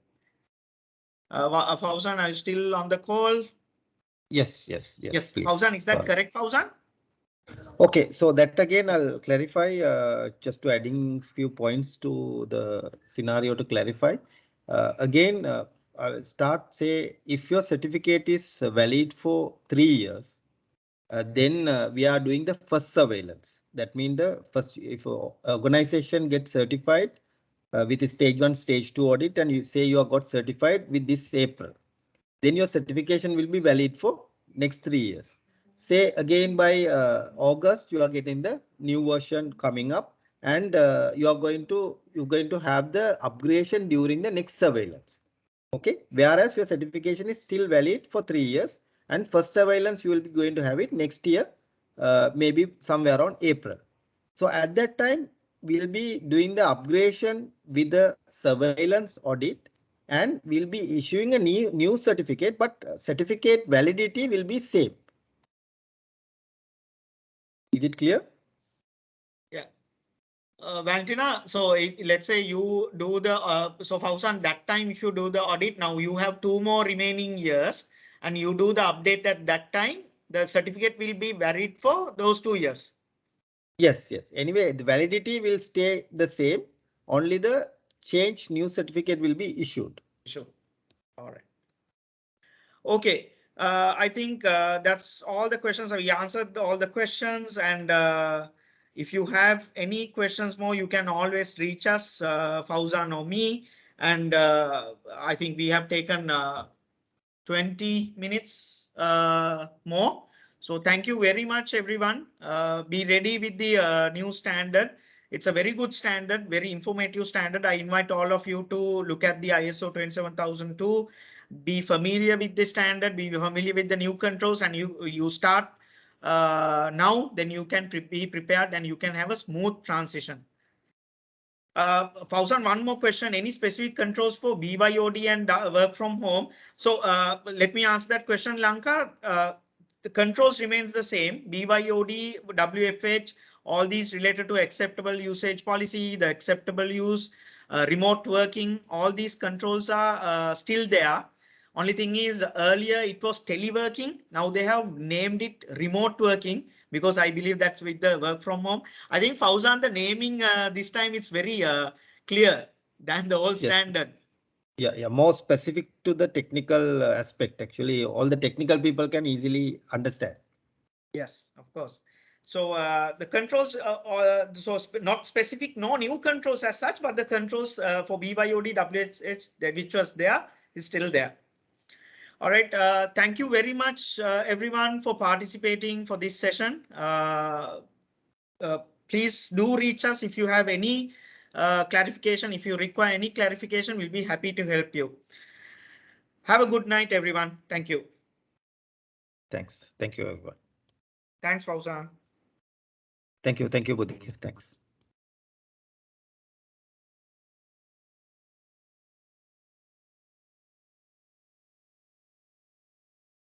A: Fauzan, are you still on the call?
B: Yes, please.
A: Fauzan, is that correct, Fauzan?
B: Okay, so that again I'll clarify, just to adding few points to the scenario to clarify. Again, I'll start say if your certificate is valid for 3 years, then we are doing the first surveillance. That means the first, if organization gets certified with stage 1, stage 2 audit, and you say you have got certified with this April, then your certification will be valid for next 3 years. Say again by August, you are getting the new version coming up, and you're going to have the upgradation during the next surveillance. Okay, whereas your certification is still valid for 3 years, and first surveillance you will be going to have it next year, maybe somewhere around April. So at that time, we'll be doing the upgradation with the surveillance audit, and we'll be issuing a new certificate, but certificate validity will be same. Is it clear?
A: Yeah. Valentina, so let's say you do the, so Fauzan, that time if you do the audit, now you have 2 more remaining years and you do the update at that time, the certificate will be valid for those 2 years.
B: Yes. Anyway, the validity will stay the same. Only the change new certificate will be issued.
A: Sure. All right. Okay. I think that's all the questions. We answered all the questions, and if you have any questions more, you can always reach us, Fauzan or me. And I think we have taken 20 minutes more. So thank you very much, everyone. Be ready with the new standard. It's a very good standard, very informative standard. I invite all of you to look at the ISO 27002, be familiar with the standard, be familiar with the new controls, and you start now, then you can be prepared and you can have a smooth transition. Fauzan, one more question. Any specific controls for BYOD and work from home? So let me ask that question, Lanka. The controls remains the same. BYOD, WFH, all these related to acceptable usage policy, the acceptable use, remote working, all these controls are still there. Only thing is earlier it was teleworking. Now they have named it remote working because I believe that's with the work from home. I think Fauzan, the naming this time it's very clear than the old standard.
B: Yeah, more specific to the technical aspect. Actually, all the technical people can easily understand.
A: Yes, of course. So the controls, so not specific, no new controls as such, but the controls for BYOD, WHH, which was there, is still there. All right. Thank you very much, everyone, for participating for this session. Please do reach us if you have any clarification. If you require any clarification, we'll be happy to help you. Have a good night, everyone. Thank you.
B: Thanks. Thank you, everyone.
A: Thanks, Fauzan.
B: Thank you, Buddhika. Thanks.